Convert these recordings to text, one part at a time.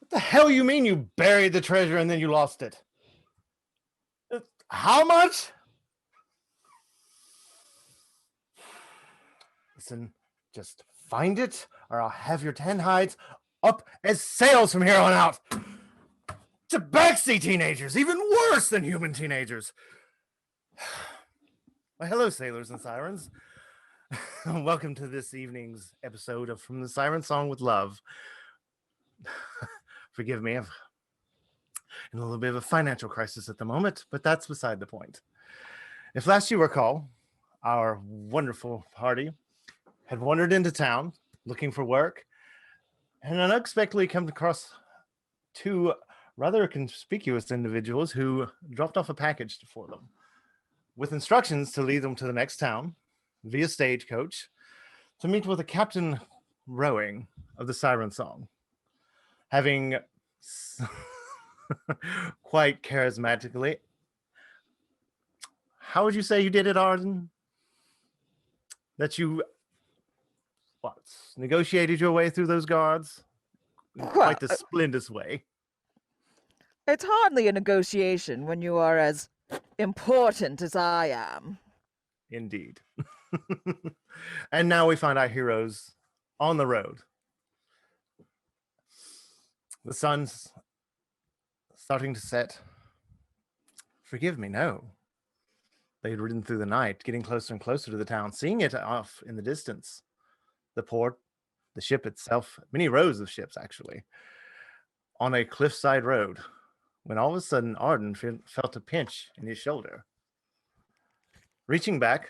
The hell you mean you buried the treasure and then you lost it? How much? Listen, just find it, or I'll have your 10 hides up as sales from here on out. Tabaxi teenagers, even worse than human teenagers. Well, hello, sailors and sirens. Welcome to this evening's episode of From the Siren Song with Love. Forgive me, I'm in a little bit of a financial crisis at the moment, but that's beside the point. If last you recall, our wonderful party had wandered into town looking for work and unexpectedly come across two rather conspicuous individuals who dropped off a package for them with instructions to lead them to the next town via stagecoach to meet with a captain rowing of the Siren Song. Having quite charismatically, how would you say you did it, Arden? That you negotiated your way through those guards in quite the splendid way. It's hardly a negotiation when you are as important as I am. Indeed. And now we find our heroes on the road. The sun's starting to set. Forgive me, no. They had ridden through the night, getting closer and closer to the town, seeing it off in the distance. The port, the ship itself, many rows of ships, actually, on a cliffside road, when all of a sudden Arden felt a pinch in his shoulder. Reaching back,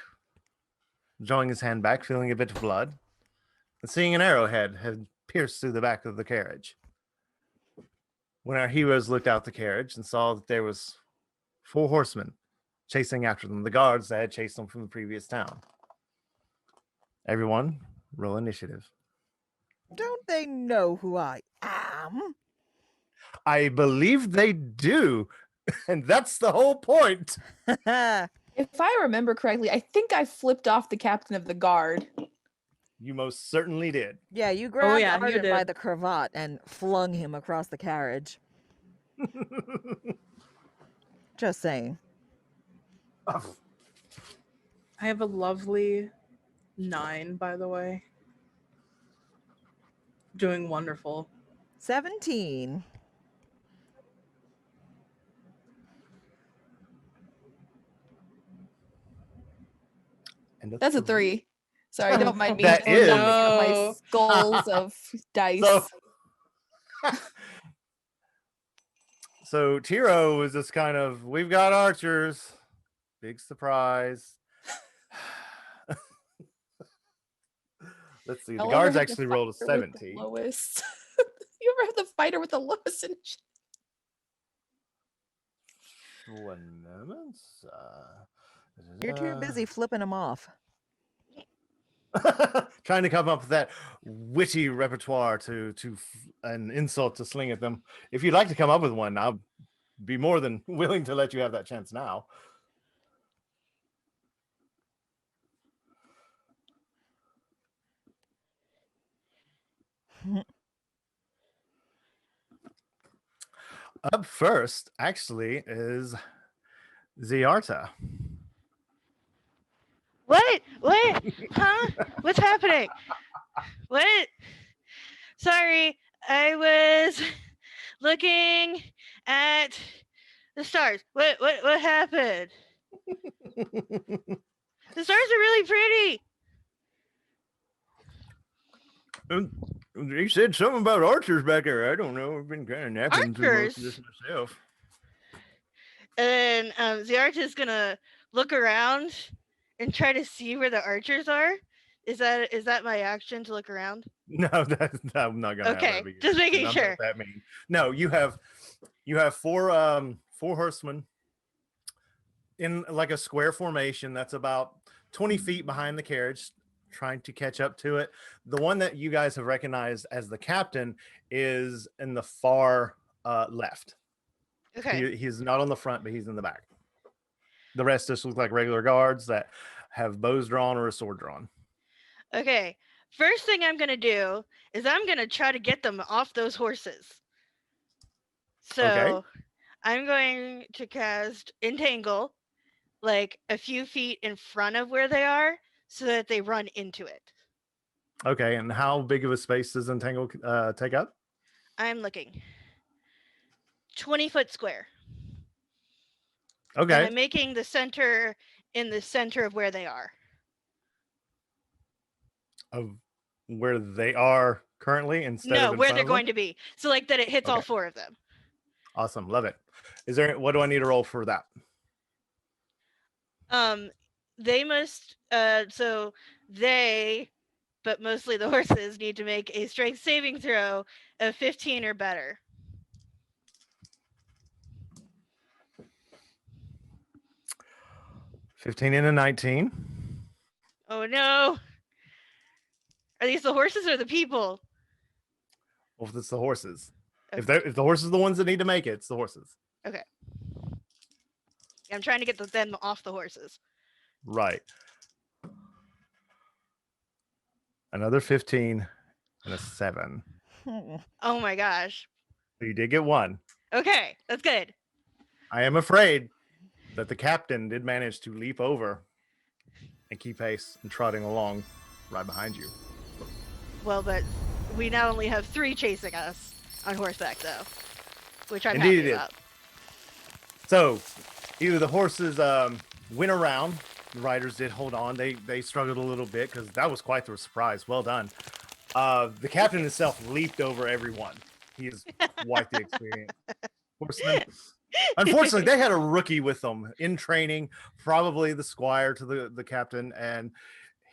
drawing his hand back, feeling a bit of blood, and seeing an arrowhead had pierced through the back of the carriage. When our heroes looked out the carriage and saw that there was 4 horsemen chasing after them, the guards that had chased them from the previous town. Everyone, roll initiative. Don't they know who I am? I believe they do, and that's the whole point. If I remember correctly, I think I flipped off the captain of the guard. You most certainly did. Yeah, you grabbed Arden by the cravat and flung him across the carriage. Just saying. I have a lovely 9, by the way. Doing wonderful. 17. And that's a 3. Sorry, don't mind me. That is my skulls of dice. So Tiro was just kind of, we've got archers. Big surprise. Let's see. The guards actually rolled a 17. Lowest. You ever have the fighter with the lowest initiative? 1 moment. You're too busy flipping them off. Trying to come up with that witty repertoire to an insult to sling at them. If you'd like to come up with one, I'll be more than willing to let you have that chance now. Up first, actually, is Ziarta. What? Huh? What's happening? What? Sorry, I was looking at the stars. What happened? The stars are really pretty. You said something about archers back there. I don't know. I've been kind of napping through most of this myself. And then Ziarta's gonna look around and try to see where the archers are. Is that my action to look around? No, I'm not gonna. Okay, have that just making sure. That mean no. You have 4 horsemen in like a square formation that's about 20 feet behind the carriage, trying to catch up to it. The one that you guys have recognized as the captain is in the far left. Okay. He's not on the front, but he's in the back. The rest just look like regular guards that have bows drawn or a sword drawn. Okay. First thing I'm going to do is I'm going to try to get them off those horses. So I'm going to cast Entangle, like a few feet in front of where they are, so that they run into it. Okay, and how big of a space does Entangle take up? I'm looking. 20-foot square. And Okay. I'm making the center in the center of where they are. Of where they are currently instead No, of in where front they're of them? going to be. So like that it hits all Okay. 4 of them. Awesome, love it. What do I need to roll for that? They must so they, but mostly the horses, need to make a strength saving throw of 15 or better. 15 and a 19. Oh no. Are these the horses or the people? Well, if it's the horses. Okay. If the horses are the ones that need to make it, it's the horses. Okay. I'm trying to get them off the horses. Right. Another 15 and a 7. Oh my gosh. So you did get 1. Okay, that's good. I am afraid that the captain did manage to leap over and keep pace and trotting along right behind you. Well, but we now only have 3 chasing us on horseback, though, which I'm Indeed happy it is. about. So either the horses went around, the riders did hold on. They struggled a little bit because that was quite the surprise. Well done. The captain himself leaped over everyone. He is quite the experience. Horseman. Unfortunately, they had a rookie with them in training, probably the squire to the captain, and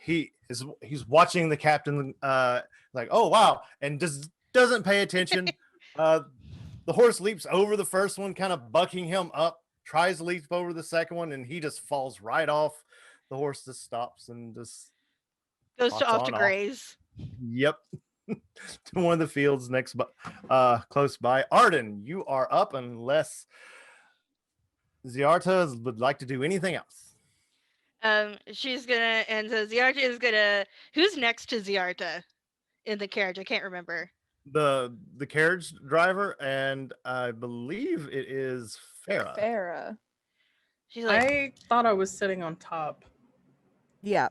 he's watching the captain like, oh wow, and just doesn't pay attention. The horse leaps over the first one, kind of bucking him up, tries to leap over the second one, and he just falls right off. The horse just stops and just Goes trots off to on graze. Yep. To one of the fields next close by. Arden, you are up unless Ziarta would like to do anything else. She's gonna, and so Ziarta is gonna. Who's next to Ziarta in the carriage? I can't remember. The carriage driver, and I believe it is Farah. Farah. She's like, I thought I was sitting on top. Yeah,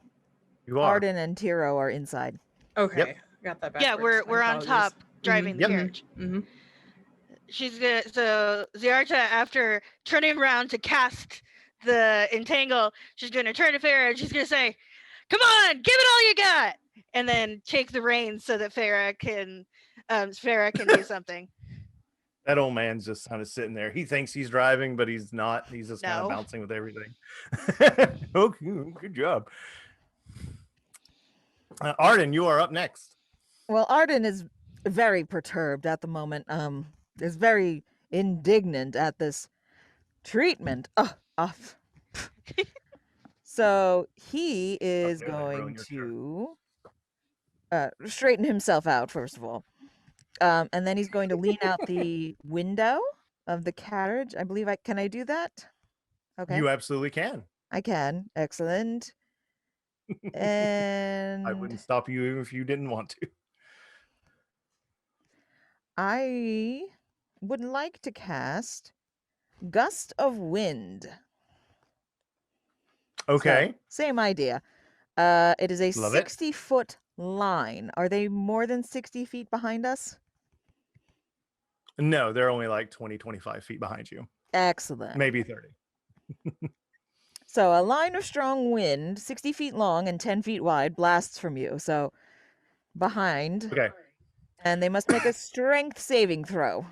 You are. Arden and Tiro are inside. Okay, got that backwards. yeah, we're My on top apologies. driving the Yep. carriage. Mm-hmm. She's gonna, so Ziarta, after turning around to cast the entangle, she's gonna turn to Farah and she's gonna say, "Come on, give it all you got," and then take the reins so that Farah can do something. That old man's just kind of sitting there. He thinks he's driving, but he's not. He's just kind of No. bouncing with everything. Okay, good job. Arden, you are up next. Well, Arden is very perturbed at the moment. Is very indignant at this treatment. So he is Okay, ruin going your to straighten himself out first of all, and then he's going to lean out the window of the carriage. I believe can I do that? Okay, You absolutely can. I can. Excellent. And I wouldn't stop you even if you didn't want to. I would like to cast Gust of Wind. Okay. So, same idea. It is a Love it. 60-foot line. Are they more than 60 feet behind us? No, they're only like 20, 25 feet behind you. Excellent. Maybe 30. So a line of strong wind, 60 feet long and 10 feet wide, blasts from you. So behind. Okay. And they must make a strength saving throw.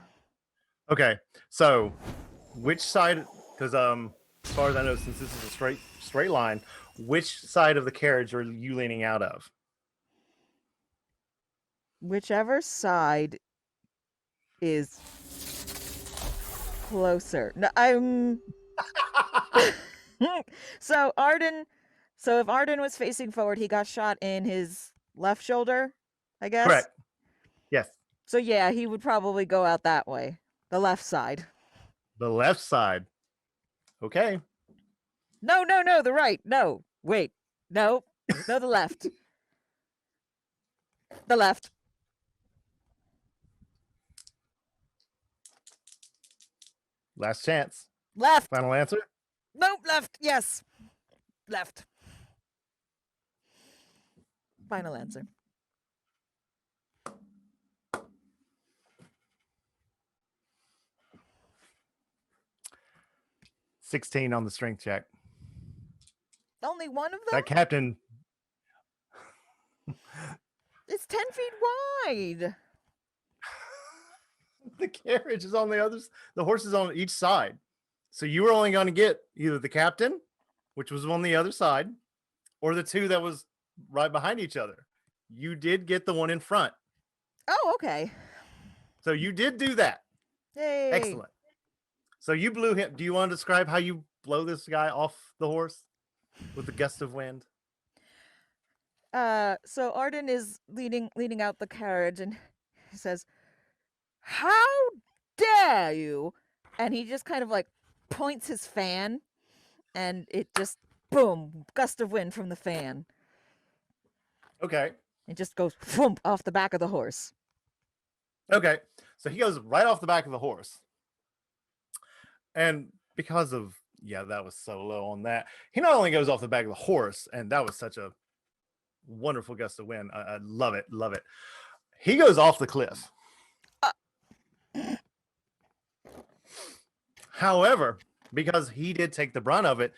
Okay. So which side, because as far as I know, since this is a straight line, which side of the carriage are you leaning out of? Whichever side is closer. No, I'm So if Arden was facing forward, he got shot in his left shoulder, I guess. Correct. Yes. So yeah, he would probably go out that way. The left side. The left side. Okay. No, the right. No. Wait. No, the left. The left. Last chance. Left. Final answer. Nope, left. Yes. Left. Final answer. $16 on the strength check. Only one of them? That captain. It's 10 feet wide. The carriage is on the other. The horse is on each side. So you were only going to get either the captain, which was on the other side, or the two that was right behind each other. You did get the one in front. Oh, okay. So you did do that. Yay. Excellent. So you blew him. Do you want to describe how you blow this guy off the horse with the gust of wind? So Arden is leading out the carriage, and he says, "How dare you?" And he just kind of like points his fan, and it just boom, gust of wind from the fan. Okay. It just goes thump off the back of the horse. Okay. So he goes right off the back of the horse. And because of, that was so low on that. He not only goes off the back of the horse, and that was such a wonderful gust of wind. I love it. Love it. He goes off the cliff. However, because he did take the brunt of it,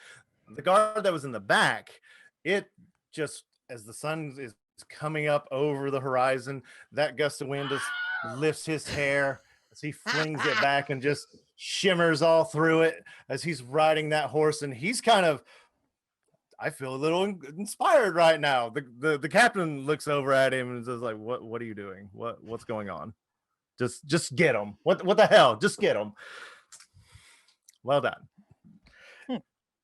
the guard that was in the back, it just, as the sun is coming up over the horizon, that gust of wind just lifts his hair as he flings it back and just shimmers all through it as he's riding that horse. And he's kind of, I feel a little inspired right now. The captain looks over at him and says, like, what are you doing? What's going on? Just get him. What the hell? Just get him. Well done.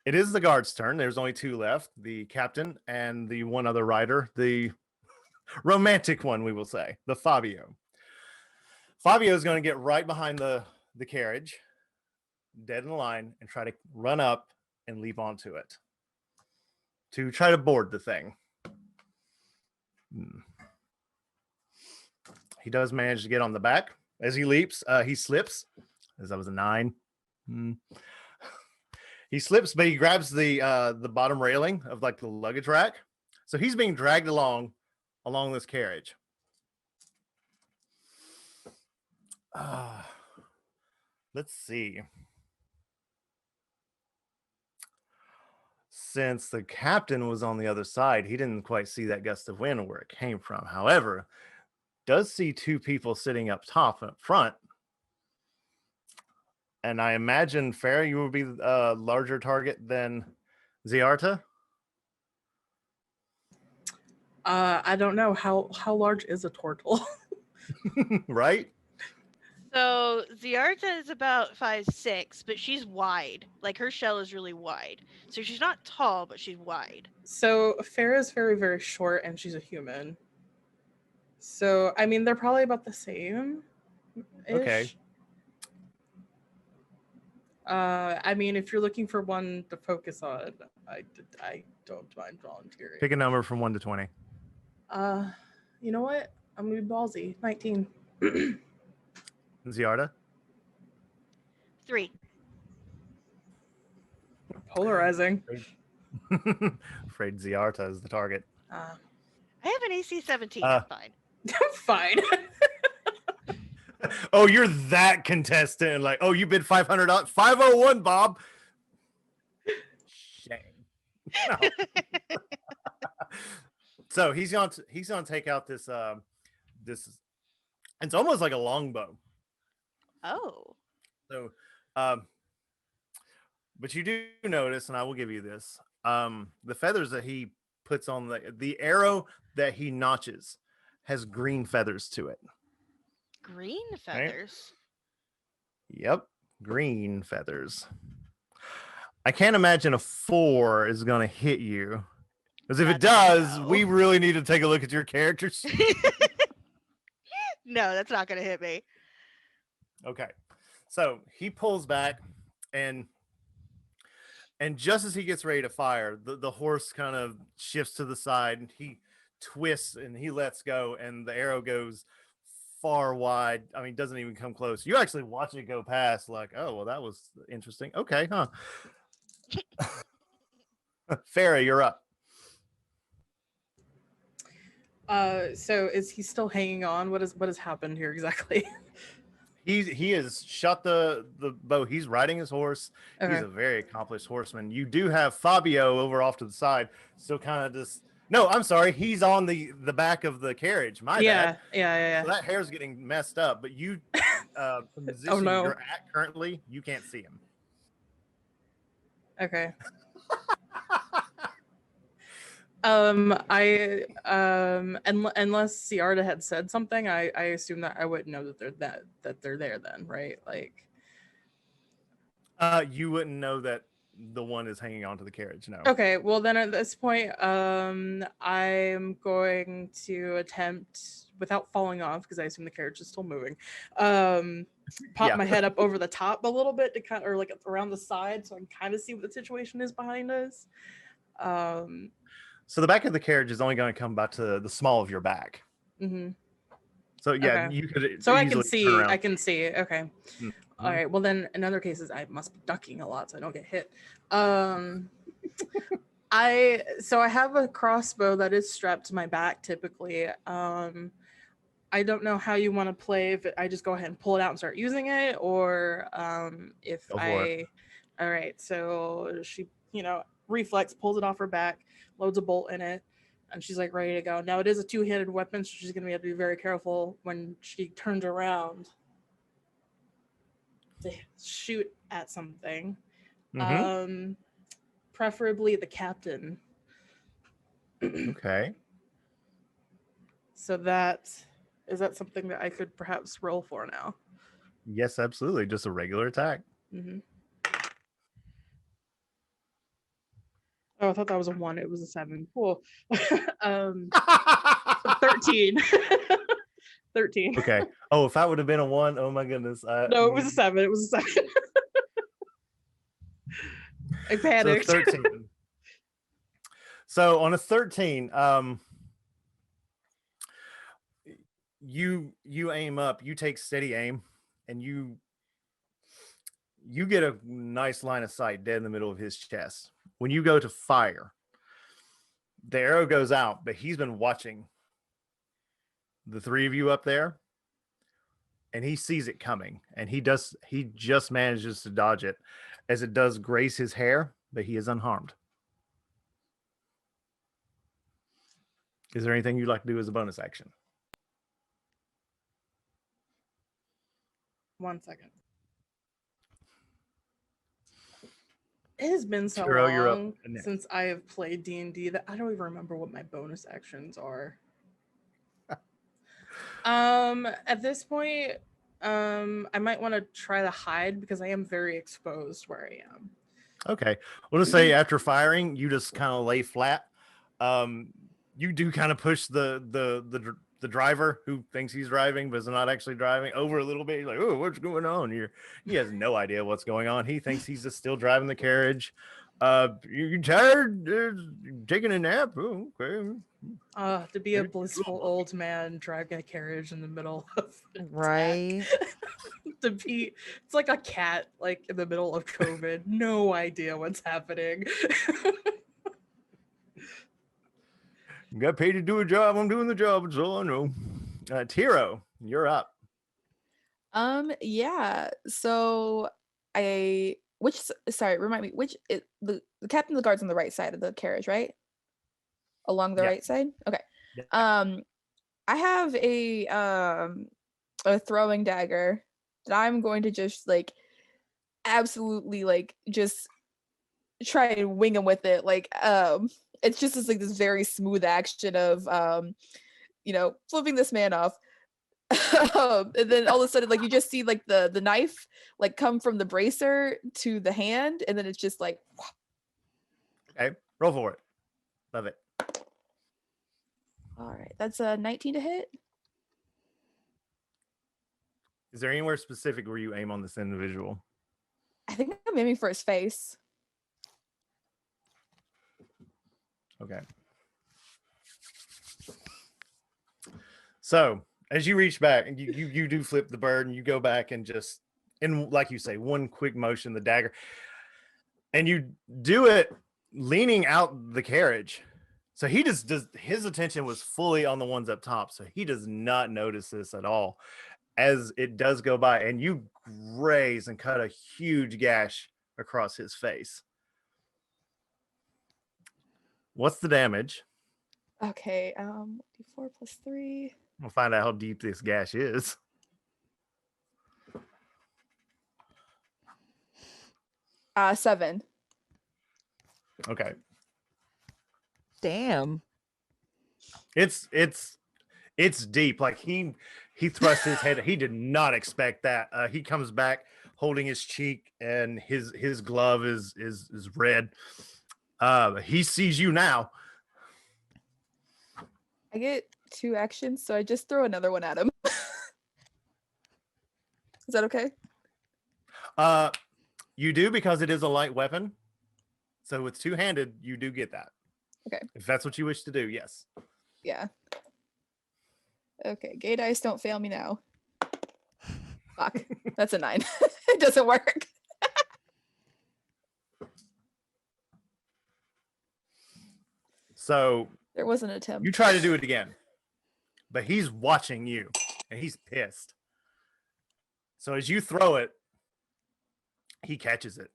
It is the guard's turn. There's only two left, the captain and the one other rider, the romantic one, we will say, the Fabio. Fabio is going to get right behind the carriage, dead in the line, and try to run up and leap onto it to try to board the thing. He does manage to get on the back. As he leaps, he slips, as that was a 9. He slips, but he grabs the bottom railing of like the luggage rack. So he's being dragged along this carriage. Let's see. Since the captain was on the other side, he didn't quite see that gust of wind where it came from. However, does see two people sitting up top and up front. And I imagine, Farah, you will be a larger target than Ziarta? I don't know. How large is a turtle? Right? So Ziarta is about 5'6", but she's wide. Like her shell is really wide. So she's not tall, but she's wide. So Farah's very, very short, and she's a human. So, I mean, they're probably about the same. Okay. I mean, if you're looking for one to focus on, I don't mind volunteering. Pick a number from 1 to 20. You know what? I'm gonna be ballsy. 19. Ziarta? 3. Polarizing. Afraid Ziarta is the target. I have an AC 17. I'm fine. Fine. Oh, you're that contestant. Like, oh, you bid $500. 501, Bob. Shame. No. So he's gonna take out this it's almost like a longbow. Oh. So but you do notice, and I will give you this, the feathers that he puts on the arrow that he notches has green feathers to it. Green feathers. Right? Yep, green feathers. I can't imagine a 4 is going to hit you. Because if it does, we really need to take a look at your characters. No, that's not going to hit me. Okay. So he pulls back, and just as he gets ready to fire, the horse kind of shifts to the side, and he twists and he lets go, and the arrow goes far wide. I mean, doesn't even come close. You actually watch it go past, like, oh, well, that was interesting. Okay, huh? Farah, you're up. So is he still hanging on? What has happened here exactly? He has shut the bow. He's riding his horse. Okay. He's a very accomplished horseman. You do have Fabio over off to the side, still kind of just. No, I'm sorry. He's on the back of the carriage. My bad. Yeah. So that hair's getting messed up. But you, from the position no. you're at currently, you can't see him. Okay. Unless Ciarda had said something, I assume that I wouldn't know that they're there then, right? Like, you wouldn't know that the one is hanging onto the carriage. No. okay, well then at this point, I'm going to attempt, without falling off, because I assume the carriage is still moving, pop my head up over the top a little bit to kind of, or like around the side, so I can kind of see what the situation is behind us. So the back of the carriage is only going to come about to the small of your back. Mm-hmm. So yeah, Okay. you could. So I can easily see. turn around. I can see. Okay. Mhm. All right. Well, then in other cases, I must be ducking a lot so I don't get hit. I have a crossbow that is strapped to my back typically. I don't know how you want to play. If I just go ahead and pull it out and start using it, or if Go for it. All right. So she, reflex pulls it off her back, loads a bolt in it, and she's like ready to go. Now it is a two-handed weapon, so she's gonna have to be very careful when she turns around to shoot at something. Mhm. Preferably the captain. Okay. So is that something that I could perhaps roll for now? Yes, absolutely. Just a regular attack. Mm-hmm. Oh, I thought that was a 1. It was a 7. Cool. 13. 13. Okay. Oh, if that would have been a 1, oh my goodness. No, it was a 7. It was a 7. I panicked. So 13. So on a 13, you aim up, you take steady aim, and you get a nice line of sight dead in the middle of his chest. When you go to fire, the arrow goes out, but he's been watching the three of you up there, and he sees it coming, and he just manages to dodge it as it does graze his hair, but he is unharmed. Is there anything you'd like to do as a bonus action? 1 second. It has been so Tiro, you're up long next. since I have played D&D that I don't even remember what my bonus actions are. At this point, I might want to try to hide because I am very exposed where I am. Okay. We'll just say after firing, you just kind of lay flat. You do kind of push the driver who thinks he's driving but is not actually driving over a little bit. He's like, oh, what's going on here? He has no idea what's going on. He thinks he's just still driving the carriage. You tired? Taking a nap? Oh, okay. To be a blissful old man driving a carriage in the middle of Right. It's like a cat like in the middle of COVID. No idea what's happening. Got paid to do a job. I'm doing the job. That's all I know. Tiro, you're up. Yeah. So remind me, the captain of the guard's on the right side of the carriage, right? Along the right side? Okay. Yeah. I have a throwing dagger that I'm going to just absolutely just try and wing him with it. It's just this very smooth action of flipping this man off. And then all of a sudden you just see the knife come from the bracer to the hand, and then it's just okay, roll for it. Love it. All right, that's a 19 to hit. Is there anywhere specific where you aim on this individual? I think I'm aiming for his face. Okay. So As you reach back and you do flip the bird and you go back and just like you say, one quick motion, the dagger, and you do it leaning out the carriage. So he just does, his attention was fully on the ones up top. So he does not notice this at all as it does go by, and you graze and cut a huge gash across his face. What's the damage? Okay, d4 plus 3. We'll find out how deep this gash is. Seven. Okay. Damn. It's deep. Like he thrusts his head. He did not expect that. He comes back holding his cheek, and his glove is red. He sees you now. I get 2 actions, so I just throw another one at him. Is that okay? You do, because it is a light weapon. So it's two-handed, you do get that. Okay. If that's what you wish to do, yes. Yeah. Okay, gay dice don't fail me now. Fuck. That's a 9. It doesn't work. So There was an attempt. you try to do it again, but he's watching you and he's pissed. So as you throw it, he catches it.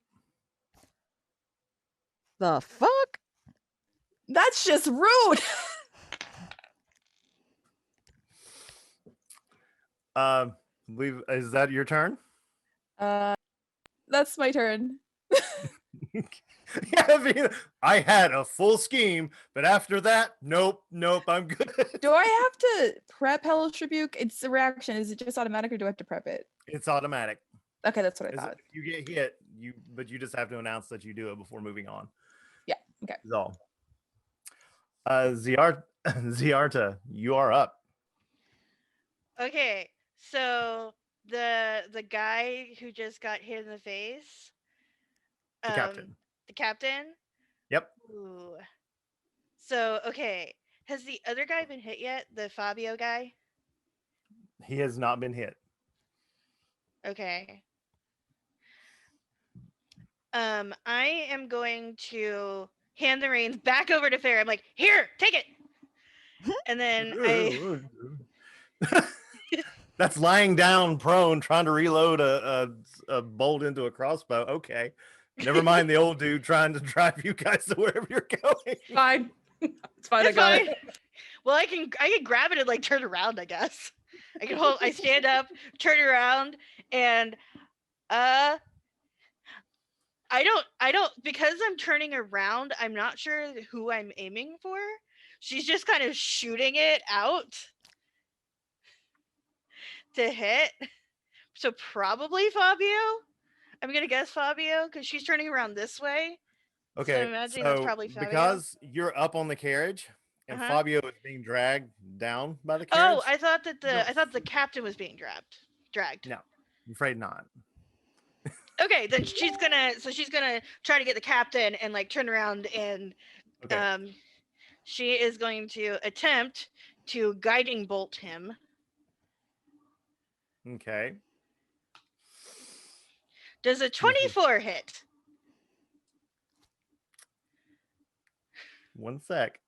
The fuck? That's just rude. Is that your turn? That's my turn. Yeah, I mean, I had a full scheme, but after that, nope, I'm good. Do I have to prep Hellish Rebuke? It's a reaction. Is it just automatic, or do I have to prep it? It's automatic. Okay, that's what I Is thought. it- you get hit, but you just have to announce that you do it before moving on. Yeah, okay. That's all. Ziarta, you are up. Okay, so the guy who just got hit in the face, The captain. the captain. Yep. Ooh. So okay, has the other guy been hit yet? The Fabio guy. He has not been hit. Okay. I am going to hand the reins back over to Farrah. I'm like, here, take it. And then That's lying down prone trying to reload a bolt into a crossbow. Okay. Never mind the old dude trying to drive you guys to wherever you're going. Fine. It's fine. It's I got fine. it. Well, I can grab it and like turn around, I guess. I stand up, turn around, and I don't because I'm turning around, I'm not sure who I'm aiming for. She's just kind of shooting it out to hit. So probably Fabio. I'm gonna guess Fabio because she's turning around this way. Okay. So I'm imagining that's probably Fabio. Because you're up on the carriage and Uh-huh. Fabio is being dragged down by the carriage. Oh, I thought the captain was being dragged. No, I'm afraid not. Okay, then she's gonna try to get the captain and like turn around and Okay. she is going to attempt to guiding bolt him. Okay. Does a 24 hit? One sec.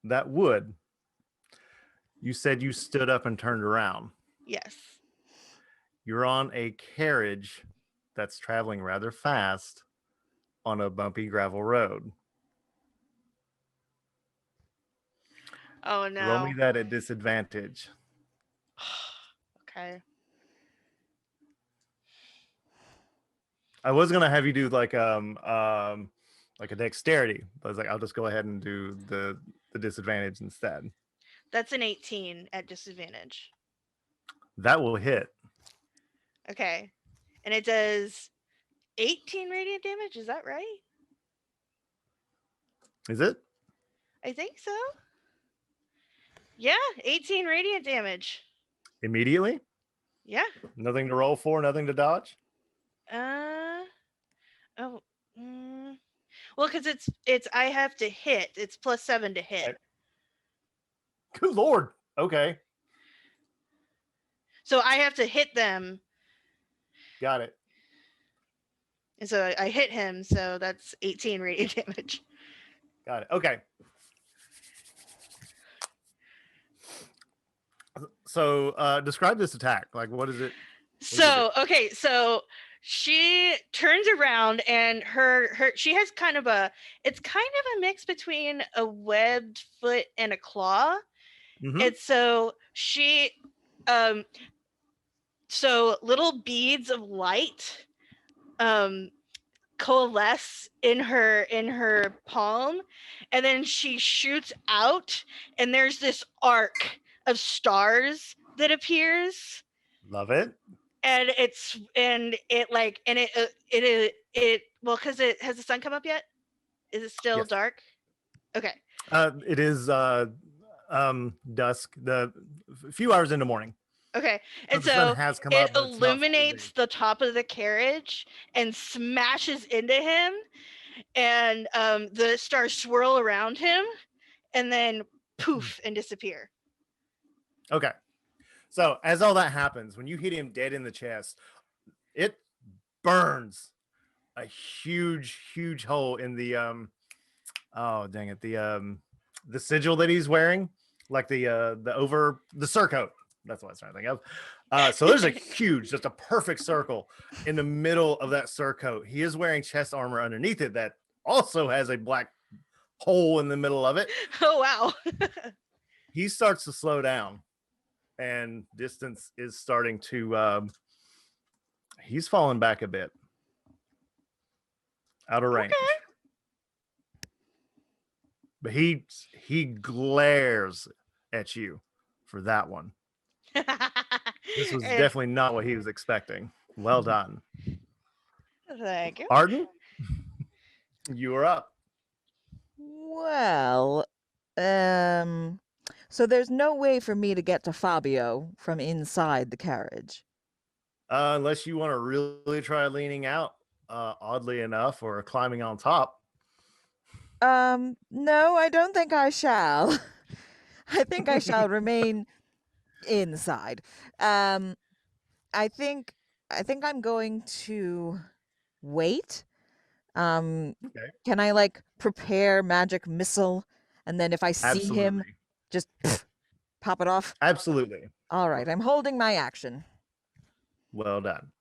That would. You said you stood up and turned around. Yes. You're on a carriage that's traveling rather fast on a bumpy gravel road. Oh no. Roll me that at disadvantage. Okay. I was gonna have you do like a dexterity, but I was like, I'll just go ahead and do the disadvantage instead. That's an 18 at disadvantage. That will hit. Okay. And it does 18 radiant damage, is that right? Is it? I think so. Yeah, 18 radiant damage. Immediately? Yeah. Nothing to roll for, nothing to dodge? Oh. Well, because it's I have to hit. It's +7 to hit. Okay. Good lord. Okay. So I have to hit them. Got it. And so I hit him, so that's 18 radiant damage. Got it. Okay. So describe this attack. Like, what is it? So okay, so she turns around and her she has kind of a mix between a webbed foot and a claw. Mhm. And so she so little beads of light coalesce in her palm, and then she shoots out and there's this arc of stars that appears. Love it. And well, because it has the sun come up yet? Is it still Yes. dark? Okay. It is dusk. The few hours into morning. Okay. And The sun so has come it up, but it's not full illuminates day. the top of the carriage and smashes into him, and the stars swirl around him and then poof and disappear. Okay. So as all that happens, when you hit him dead in the chest, it burns a huge hole in the oh dang it, the sigil that he's wearing, like the surcoat. That's what I was trying to think of. So there's a huge, just a perfect circle in the middle of that surcoat. He is wearing chest armor underneath it that also has a black hole in the middle of it. Oh wow. He starts to slow down, and distance is starting to he's falling back a bit out of range. Okay. But he glares at you for that one. This was definitely not what he was expecting. Well done. Thank you. Arden, you are up. Well, so there's no way for me to get to Fabio from inside the carriage. Unless you want to really try leaning out, oddly enough, or climbing on top. No, I don't think I shall. I think I shall remain inside. I think I'm going to wait. Okay. Can I like prepare magic missile, and then if I see him, Absolutely. just pop it off? Absolutely. All right, I'm holding my action. Well done.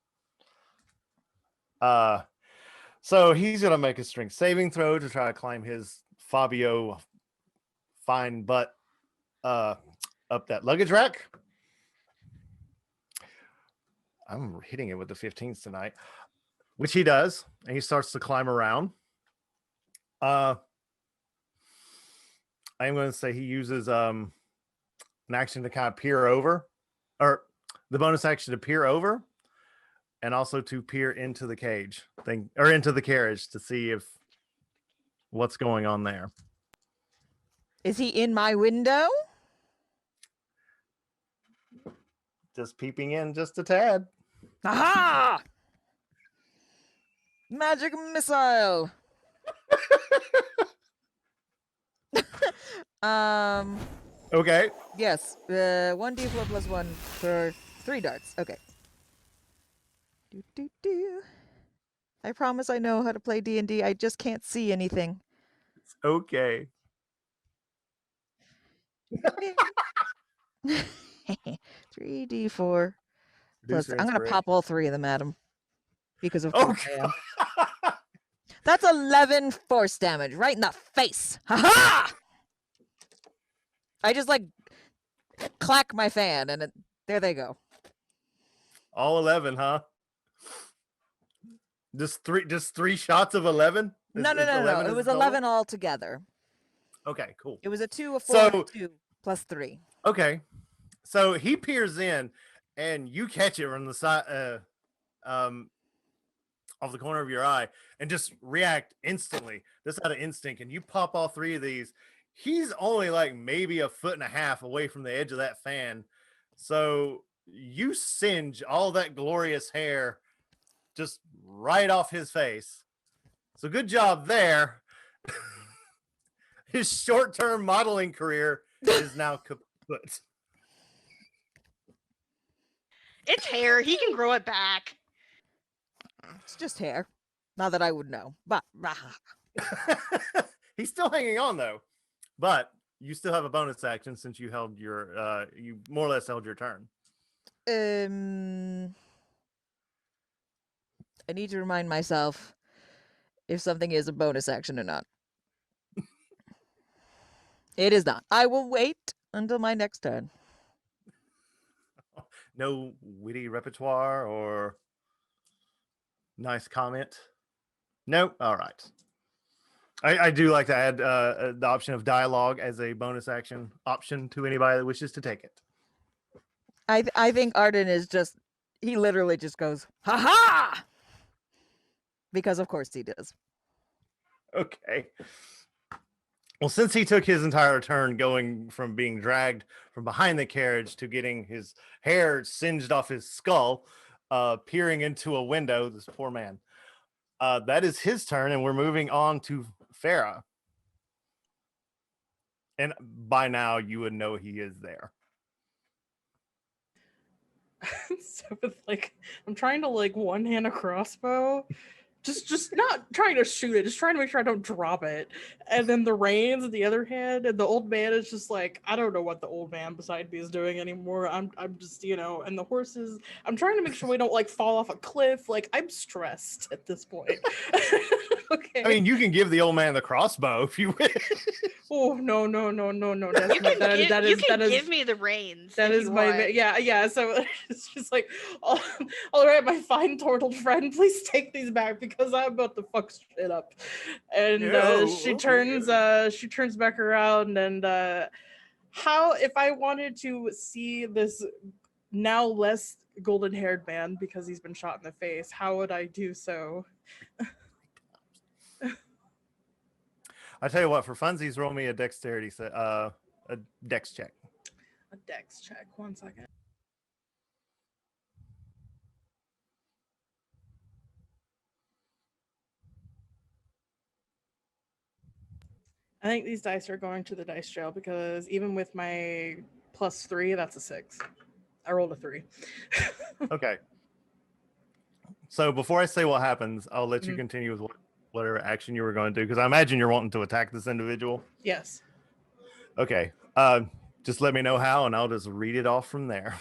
So he's gonna make a strength saving throw to try to climb his Fabio fine butt up that luggage rack. I'm hitting it with the 15s tonight, which he does, and he starts to climb around. I'm going to say he uses an action to kind of peer over, or the bonus action to peer over, and also to peer into the cage thing, or into the carriage, to see if what's going on there. Is he in my window? Just peeping in just a tad. Aha! Magic missile. Okay. Yes. 1d4 plus 1 for 3 darts. Okay. Do. I promise I know how to play D&D. I just can't see anything. It's okay. 3d4 plus. Producer I'm gonna pop all 3 of them at him because of course I am. God. That's 11 force damage right in the face. Ha-ha! I just like clack my fan and there they go. All 11, huh? Just three shots of 11? No. It was 11 altogether. Okay, cool. It was a 2, a 4, and a 2 plus 3. Okay. So he peers in and you catch it from the side off the corner of your eye and just react instantly. Just out of instinct, and you pop all 3 of these. He's only like maybe a foot and a half away from the edge of that fan. So you singe all that glorious hair just right off his face. So good job there. His short-term modeling career is now kaput. It's hair. He can grow it back. It's just hair. Not that I would know. But He's still hanging on though, but you still have a bonus action since you held your you more or less held your turn. I need to remind myself if something is a bonus action or not. It is not. I will wait until my next turn. No witty repertoire or nice comment. Nope. All right. I do like to add the option of dialogue as a bonus action option to anybody that wishes to take it. I think Arden is just, he literally just goes, ha ha! Because of course he does. Okay. Well, since he took his entire turn going from being dragged from behind the carriage to getting his hair singed off his skull, peering into a window, this poor man, that is his turn, and we're moving on to Farah. And by now, you would know he is there. So it's like I'm trying to like one hand a crossbow, just not trying to shoot it, just trying to make sure I don't drop it. And then the reins in the other hand, and the old man is just like, I don't know what the old man beside me is doing anymore. I'm just, and the horses, I'm trying to make sure we don't like fall off a cliff. Like I'm stressed at this point. Okay. I mean, you can give the old man the crossbow if you wish. Oh no. That's You can, you can give me the reins. That if is you my want. yeah. So it's just like, all right, my fine turtle friend, please take these back because I'm about to fuck shit up. And she turns back around and how if I wanted to see this now less golden haired man because he's been shot in the face, how would I do so? I tell you what, for funsies, roll me a dexterity set, a dex check. A dex check. 1 second. I think these dice are going to the dice jail because even with my +3, that's a 6. I rolled a 3. Okay. So before I say what happens, I'll let you Mhm. continue with whatever action you were going to do, because I imagine you're wanting to attack this individual. Yes. Okay. Just let me know how, and I'll just read it off from there.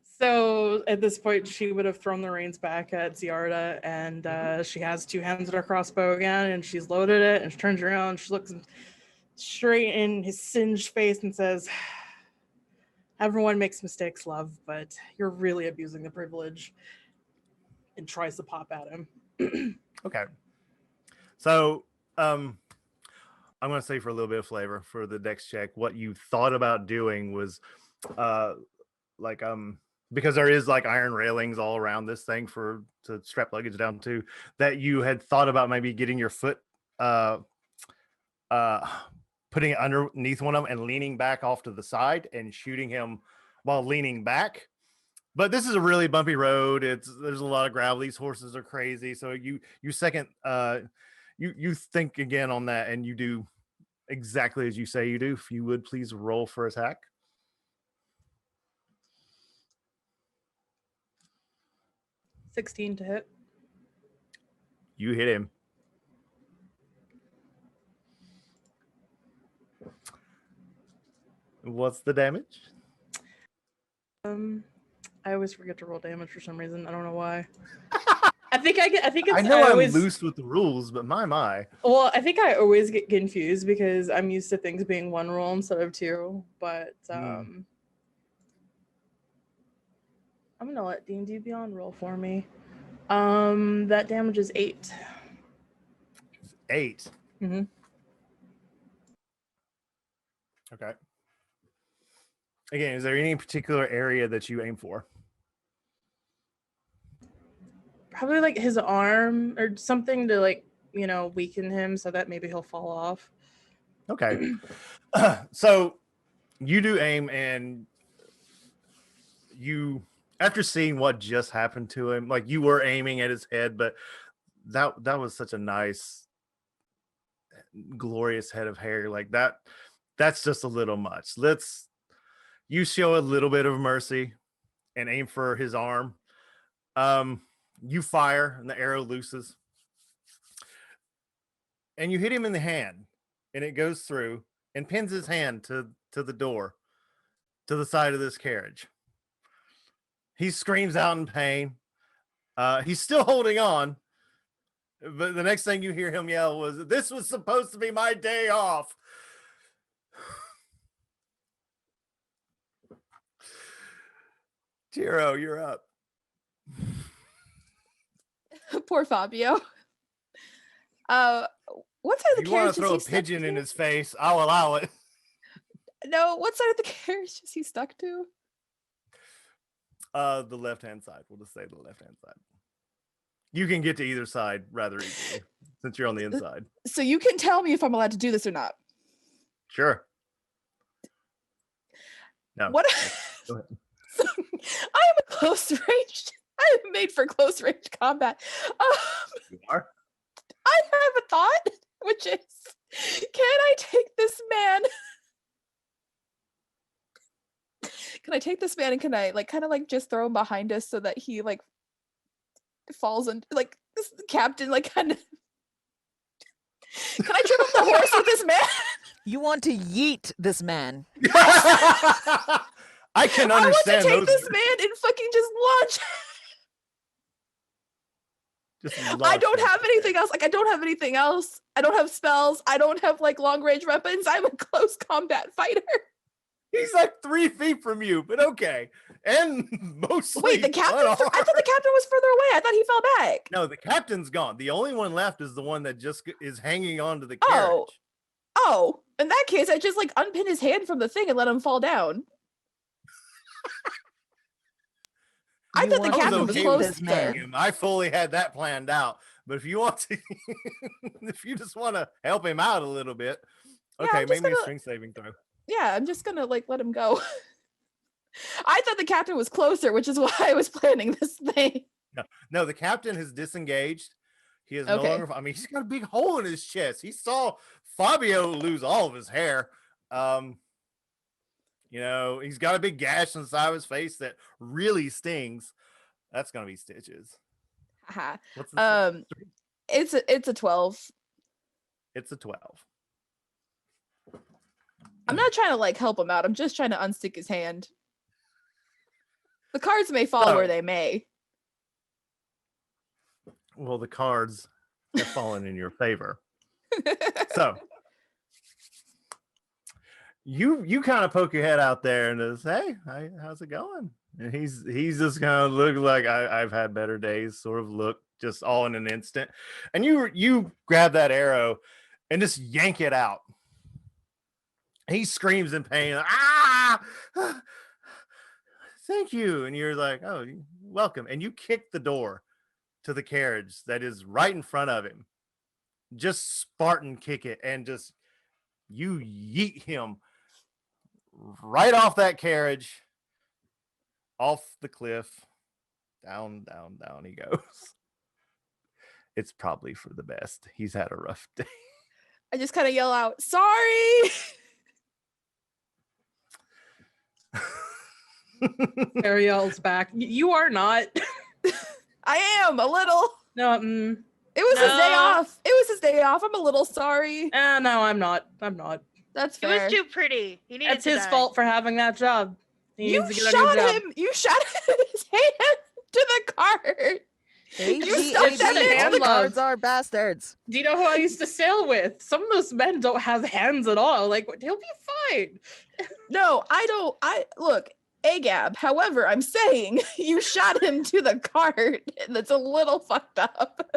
So at this point, she would have thrown the reins back at Ziarda, and she has 2 hands on her crossbow again, and she's loaded it, and she turns around, she looks him straight in his singed face and says, everyone makes mistakes, love, but you're really abusing the privilege, and tries to pop at him. Okay. So, I'm going to say for a little bit of flavor for the dex check, what you thought about doing was, because there is like iron railings all around this thing to strap luggage down to, that you had thought about maybe getting your foot, putting it underneath one of them and leaning back off to the side and shooting him while leaning back. But this is a really bumpy road. There's a lot of gravel. These horses are crazy. So you think again on that, and you do exactly as you say you do. If you would please roll for attack. $16 to hit. You hit him. What's the damage? I always forget to roll damage for some reason. I don't know why. I know I'm loose with the rules, but my. Well, I think I always get confused because I'm used to things being 1 roll instead of 2. But I'm gonna let D&D Beyond roll for me. That damage is 8. 8. Mm-hmm. Okay. Again, is there any particular area that you aim for? Probably like his arm or something to like, weaken him so that maybe he'll fall off. Okay. So you do aim, and you, after seeing what just happened to him, like you were aiming at his head, but that was such a nice, glorious head of hair. Like that's just a little much. You show a little bit of mercy, and aim for his arm. You fire, and the arrow looses, and you hit him in the hand, and it goes through and pins his hand to the door, to the side of this carriage. He screams out in pain. He's still holding on, but the next thing you hear him yell was, "This was supposed to be my day off." Tiro, you're up. Poor Fabio. What side of If the you want carriage to is throw he a stuck pigeon in to? his face, I'll allow it. No, what side of the carriage is he stuck to? The left-hand side. We'll just say the left-hand side. You can get to either side rather easily since you're on the inside. So you can tell me if I'm allowed to do this or not. Sure. No. What? Go ahead. I am a close range. I am made for close range combat. You are? I have a thought, which is, can I take this man? Can I take this man and can I kind of just throw him behind us so that he falls and this captain kind of? Can I trip up the horse with this man? You want to yeet this man. I can I want to understand take those. this man and fucking just launch. I don't have anything else. I don't have anything else. I don't have spells. I don't have long range weapons. I'm a close combat fighter. He's 3 feet from you, but okay. And mostly. Wait, the captain? I thought the captain was further away. I thought he fell back. No, the captain's gone. The only one left is the one that just is hanging on to the carriage. Oh, in that case, I just unpin his hand from the thing and let him fall down. I thought the captain was close this man. there. I fully had that planned out. But if you want to, if you just want to help him out a little bit, Yeah, okay, I'm make just me a gonna- strength saving throw. Yeah, I'm just gonna let him go. I thought the captain was closer, which is why I was planning this thing. No, the captain has disengaged. He is no Okay. longer. I mean, he's got a big hole in his chest. He saw Fabio lose all of his hair. He's got a big gash on the side of his face that really stings. That's gonna be stitches. Haha. What's the It's a 12. It's a 12. I'm not trying to help him out. I'm just trying to unstick his hand. The cards may fall So- where they may. Well, the cards have fallen in your favor. So you kind of poke your head out there and say, "Hey, how's it going?" And he's just kind of look like I've had better days, sort of look just all in an instant. And you grab that arrow and just yank it out. He screams in pain, "Ah! Thank you." And you're like, "Oh, welcome." And you kick the door to the carriage that is right in front of him. Just Spartan kick it and just you yeet him right off that carriage, off the cliff, down he goes. It's probably for the best. He's had a rough day. I just kind of yell out, "Sorry!" Ariel's back. You are not. I am a little. No, It was his day No. off. It was his day off. I'm a little sorry. no, I'm not. I'm not. That's He fair. was too pretty. He needed It's to his die. fault for having that job. He You needs to get a new shot job. him. You shot his hand to the cart. AG, stuck that AG, man all to the the cards are bastards. Do you know who I used to sail with? Some of those men don't have hands at all. He'll be fine. No, I don't. Look, Agab. However, I'm saying you shot him to the cart. That's a little fucked up.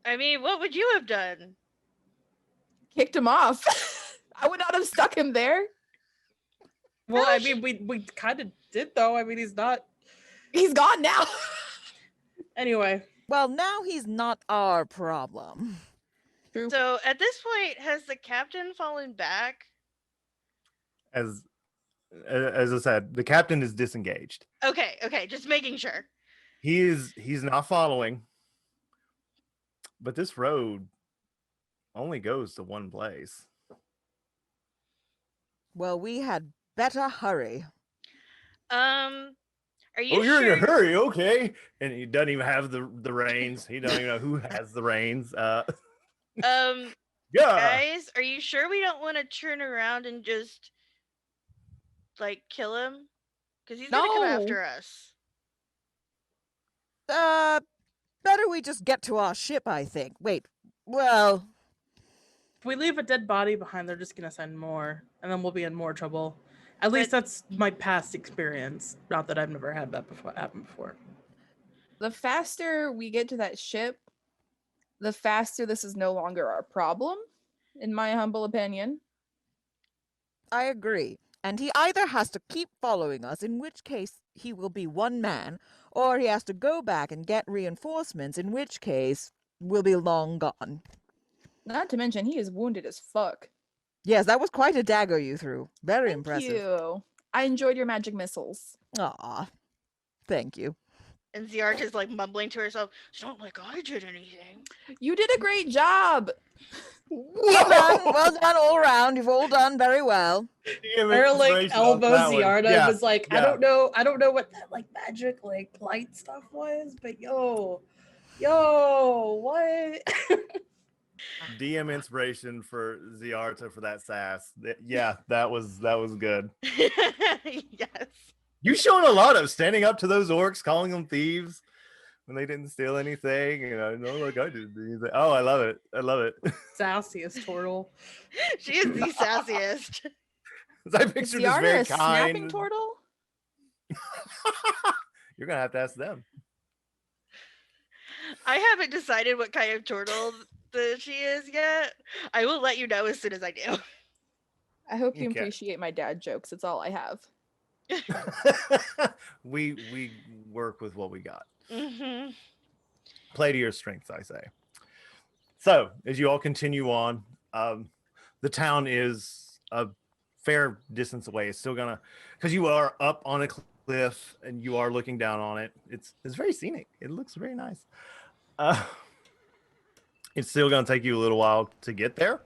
I mean, what would you have done? Kicked him off. I would not have stuck him there. Well, I mean, we kind of did though. I mean, he's not. He's gone now. Anyway, Well, now he's not our problem. True. So at this point, has the captain fallen back? As I said, the captain is disengaged. Okay, just making sure. He's not following. But this road only goes to one place. Well, we had better hurry. Are Are you Oh, you're sure? in a hurry, okay? And he doesn't even have the reins. He don't even know who has the reins. Um, Yeah. guys, are you sure we don't want to turn around and just like kill him? Because he's gonna come No. after us. Better we just get to our ship, I think. Wait, well, If we leave a dead body behind, they're just gonna send more, and then we'll be in more trouble. At least But- that's my past experience. Not that I've never had that happen before. The faster we get to that ship, the faster this is no longer our problem, in my humble opinion. I agree. And he either has to keep following us, in which case he will be one man, or he has to go back and get reinforcements, in which case we'll be long gone. Not to mention, he is wounded as fuck. Yes, that was quite a dagger you threw. Very Thank impressive. you. I enjoyed your magic missiles. Aw, thank you. And Ziarta's like mumbling to herself, "It's not like I did anything." You did a great job. Well done all around. You've all done very well. Or like elbow Ziarta was like, yeah. I don't know what that like magic like light stuff was, but yo, what? DM inspiration for Ziarta for that sass. Yeah, that was good. Yes. You showing a lot of standing up to those orcs, calling them thieves when they didn't steal anything. You know, no, like I did. Oh, I love it. I love it. Sassiest turtle. She is the sassiest. I Is pictured this Ziarta very a snapping kind. turtle? You're gonna have to ask them. I haven't decided what kind of turtle she is yet. I will let you know as soon as I do. I hope you Okay. appreciate my dad jokes. It's all I have. we work with what we got. Mm-hmm. Play to your strengths, I say. So as you all continue on, the town is a fair distance away. It's still gonna, because you are up on a cliff and you are looking down on it. It's very scenic. It looks very nice. It's still gonna take you a little while to get there.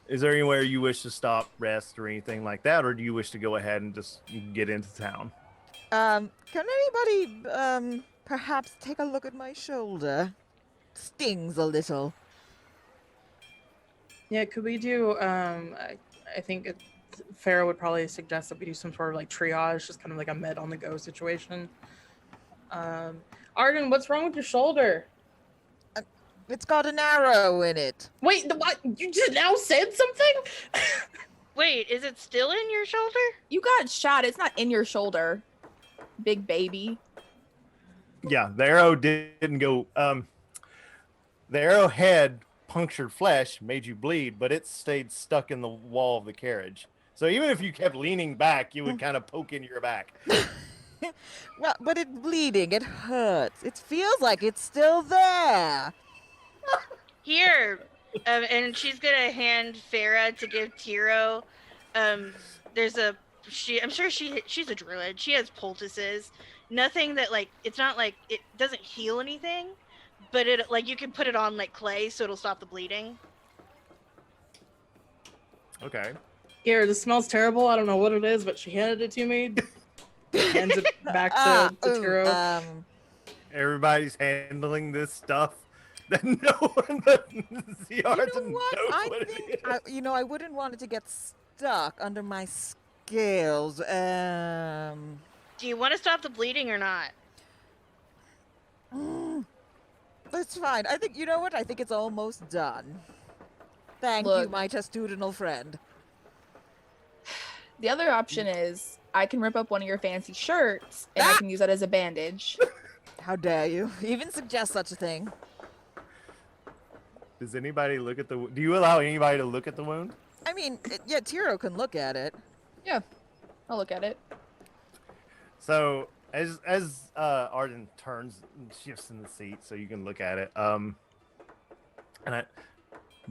Is there anywhere you wish to stop, rest, or anything like that, or do you wish to go ahead and just get into town? Can anybody, perhaps take a look at my shoulder? Stings a little. Yeah, could we do I think Farah would probably suggest that we do some sort of like triage, just kind of like a med on the go situation. Arden, what's wrong with your shoulder? It's got an arrow in it. Wait, what? You just now said something? Wait, is it still in your shoulder? You got shot. It's not in your shoulder, big baby. Yeah, the arrow didn't go. The arrowhead punctured flesh, made you bleed, but it stayed stuck in the wall of the carriage. So even if you kept leaning back, you would kind of poke into your back. Well, but it's bleeding. It hurts. It feels like it's still there. Here. And she's gonna hand Farah to give Tiro. There's a I'm sure she's a druid. She has poultices. Nothing that like it's not like it doesn't heal anything, but it like you can put it on like clay so it'll stop the bleeding. Okay. Here, this smells terrible. I don't know what it is, but she handed it to me. Hands it back to Tiro. Everybody's handling this stuff. That no one but Ziarta You know what? knows I what think it is. I wouldn't want it to get stuck under my scales. Do you want to stop the bleeding or not? That's fine. I think, you know what? I think it's almost done. Thank you, Look. my testudinal friend. The other option is I can rip up one of your fancy shirts and I can use that as a bandage. How dare you even suggest such a thing? Does anybody look at the? Do you allow anybody to look at the wound? I mean, yeah, Tiro can look at it. Yeah, I'll look at it. So as Arden turns and shifts in the seat, so you can look at it.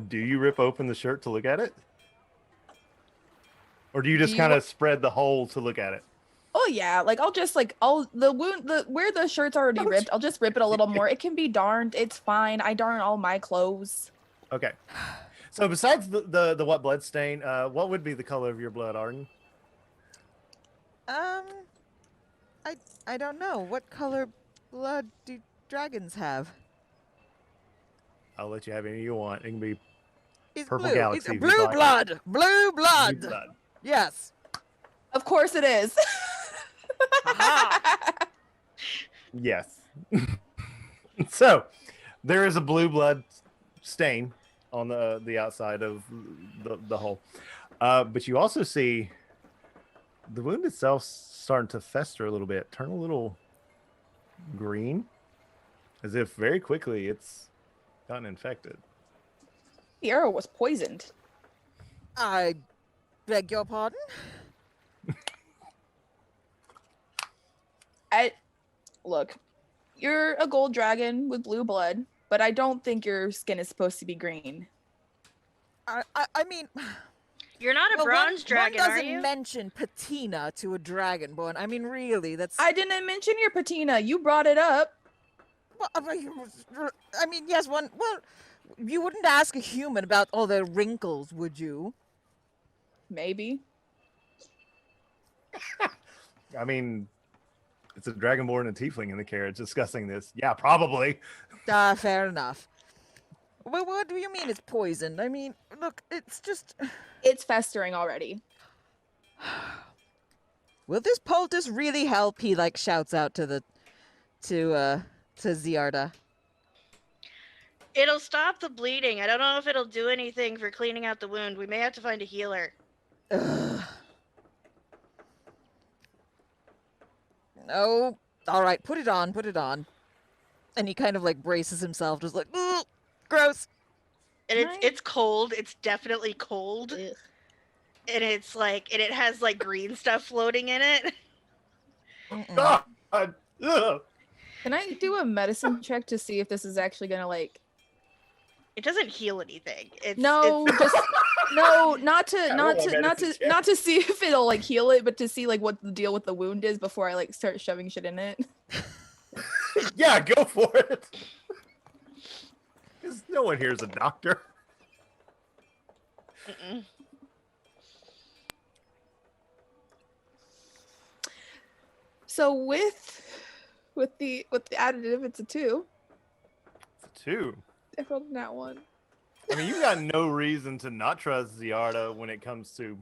Do you rip open the shirt to look at it, or do you just Do you kind wa- of spread the hole to look at it? Oh yeah, like I'll just like where the shirt's already ripped, I'll just rip it a little more. It can be darned. It's fine. I darn all my clothes. Okay. So besides the what blood stain, what would be the color of your blood, Arden? I don't know. What color blood do dragons have? I'll let you have any you want. It can be It's Purple blue. Galaxy It's if you'd blue like. blood. Blue Blue blood. blood. Yes. Of course it is. Aha. Yes. So there is a blue blood stain on the outside of the hole, but you also see the wound itself starting to fester a little bit, turn a little green, as if very quickly it's gotten infected. The arrow was poisoned. I beg your pardon? Look, you're a gold dragon with blue blood, but I don't think your skin is supposed to be green. I mean, You're not a well, bronze dragon, one are doesn't you? mention patina to a dragonborn. I mean, really, that's. I didn't mention your patina. You brought it up. Well, I mean, yes, one. Well, you wouldn't ask a human about all their wrinkles, would you? Maybe. I mean, it's a dragonborn and tiefling in the carriage discussing this. Yeah, probably. Fair enough. Well, what do you mean it's poisoned? I mean, look, it's just. It's festering already. Will this poultice really help? He like shouts out to Ziarda. It'll stop the bleeding. I don't know if it'll do anything for cleaning out the wound. We may have to find a healer. Ugh. No. All right, put it on, put it on. And he kind of like braces himself, just like, ugh, gross. And Right. it's cold. It's definitely cold. Ugh. And it's like, and it has like green stuff floating in it. Mm-mm. God. Ugh. Can I do a medicine check to see if this is actually gonna like? It doesn't heal anything. No, It's, just no, not roll a to medicine check. not to see if it'll like heal it, but to see like what the deal with the wound is before I like start shoving shit in it. Yeah, go for it. Because no one here's a doctor. mm-mm. So with the additive, it's a 2. It's a 2. I rolled that one. I mean, you got no reason to not trust Ziarda when it comes to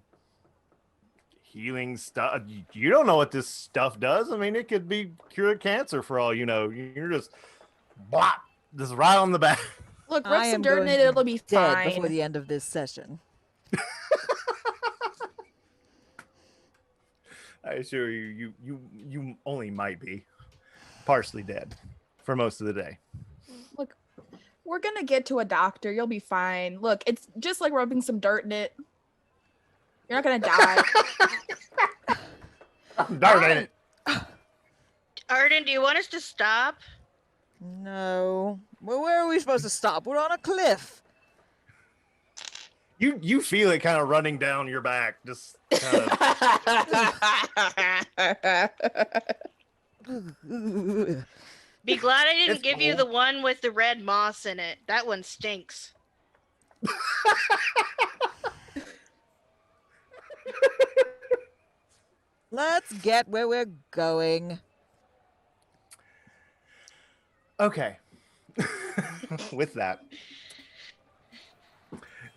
healing stuff. You don't know what this stuff does. I mean, it could be cure cancer for all you know. You're just blah, just right on the back. Look, I rub some am dirt in going it, to it'll be Dead fine. before the end of this session. I assure you, you only might be partially dead for most of the day. Look, we're gonna get to a doctor. You'll be fine. Look, it's just like rubbing some dirt in it. You're not gonna die. Darn it! Arden, do you want us to stop? No. Well, where are we supposed to stop? We're on a cliff. You feel it kind of running down your back, just kind of. Be glad I didn't It's give you cool. the one with the red moss in it. That one stinks. Let's get where we're going. Okay. With that,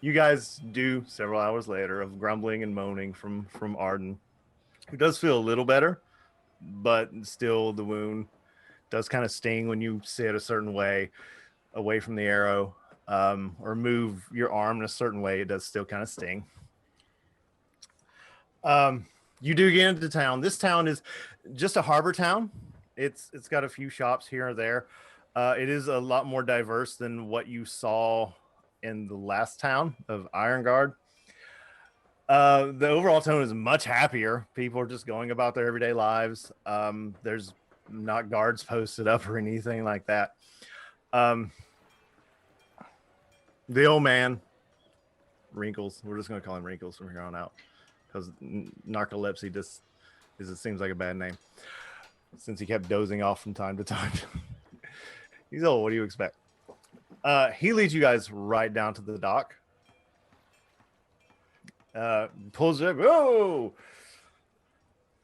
you guys do several hours later of grumbling and moaning from Arden, who does feel a little better, but still the wound does kind of sting when you sit a certain way away from the arrow, or move your arm in a certain way. It does still kind of sting. You do get into town. This town is just a harbor town. It's got a few shops here and there. It is a lot more diverse than what you saw in the last town of Ironguard. The overall tone is much happier. People are just going about their everyday lives. There's not guards posted up or anything like that. The old man, Wrinkles, we're just going to call him Wrinkles from here on out, because narcolepsy just it seems like a bad name, since he kept dozing off from time to time. He's old. What do you expect? He leads you guys right down to the dock. Pulls you up.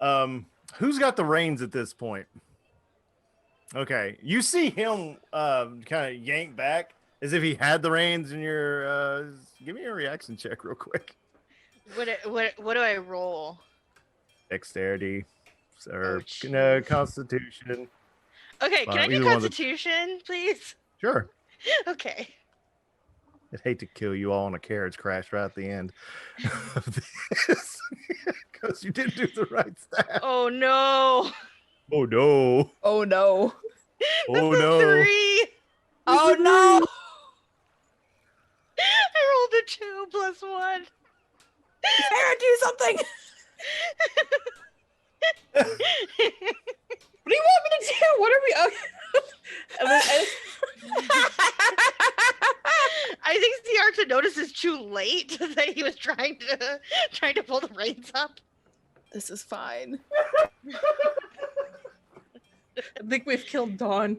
Oh! Who's got the reins at this point? Okay, you see him kind of yank back as if he had the reins in your. Give me a reaction check real quick. What do I roll? Dexterity, or jeez. Constitution. Okay, can I do Either one of the- Constitution, please? Sure. Okay. I'd hate to kill you all in a carriage crash right at the end of this because you didn't do the right stat. Oh no. Oh no! Oh no. Oh That's a no! 3. Oh no. I rolled a 2 plus 1. Sarah, do something. What do you want me to do? What are we? I think Ziarta notices too late that he was trying to pull the reins up. This is fine. I think we've killed Dawn.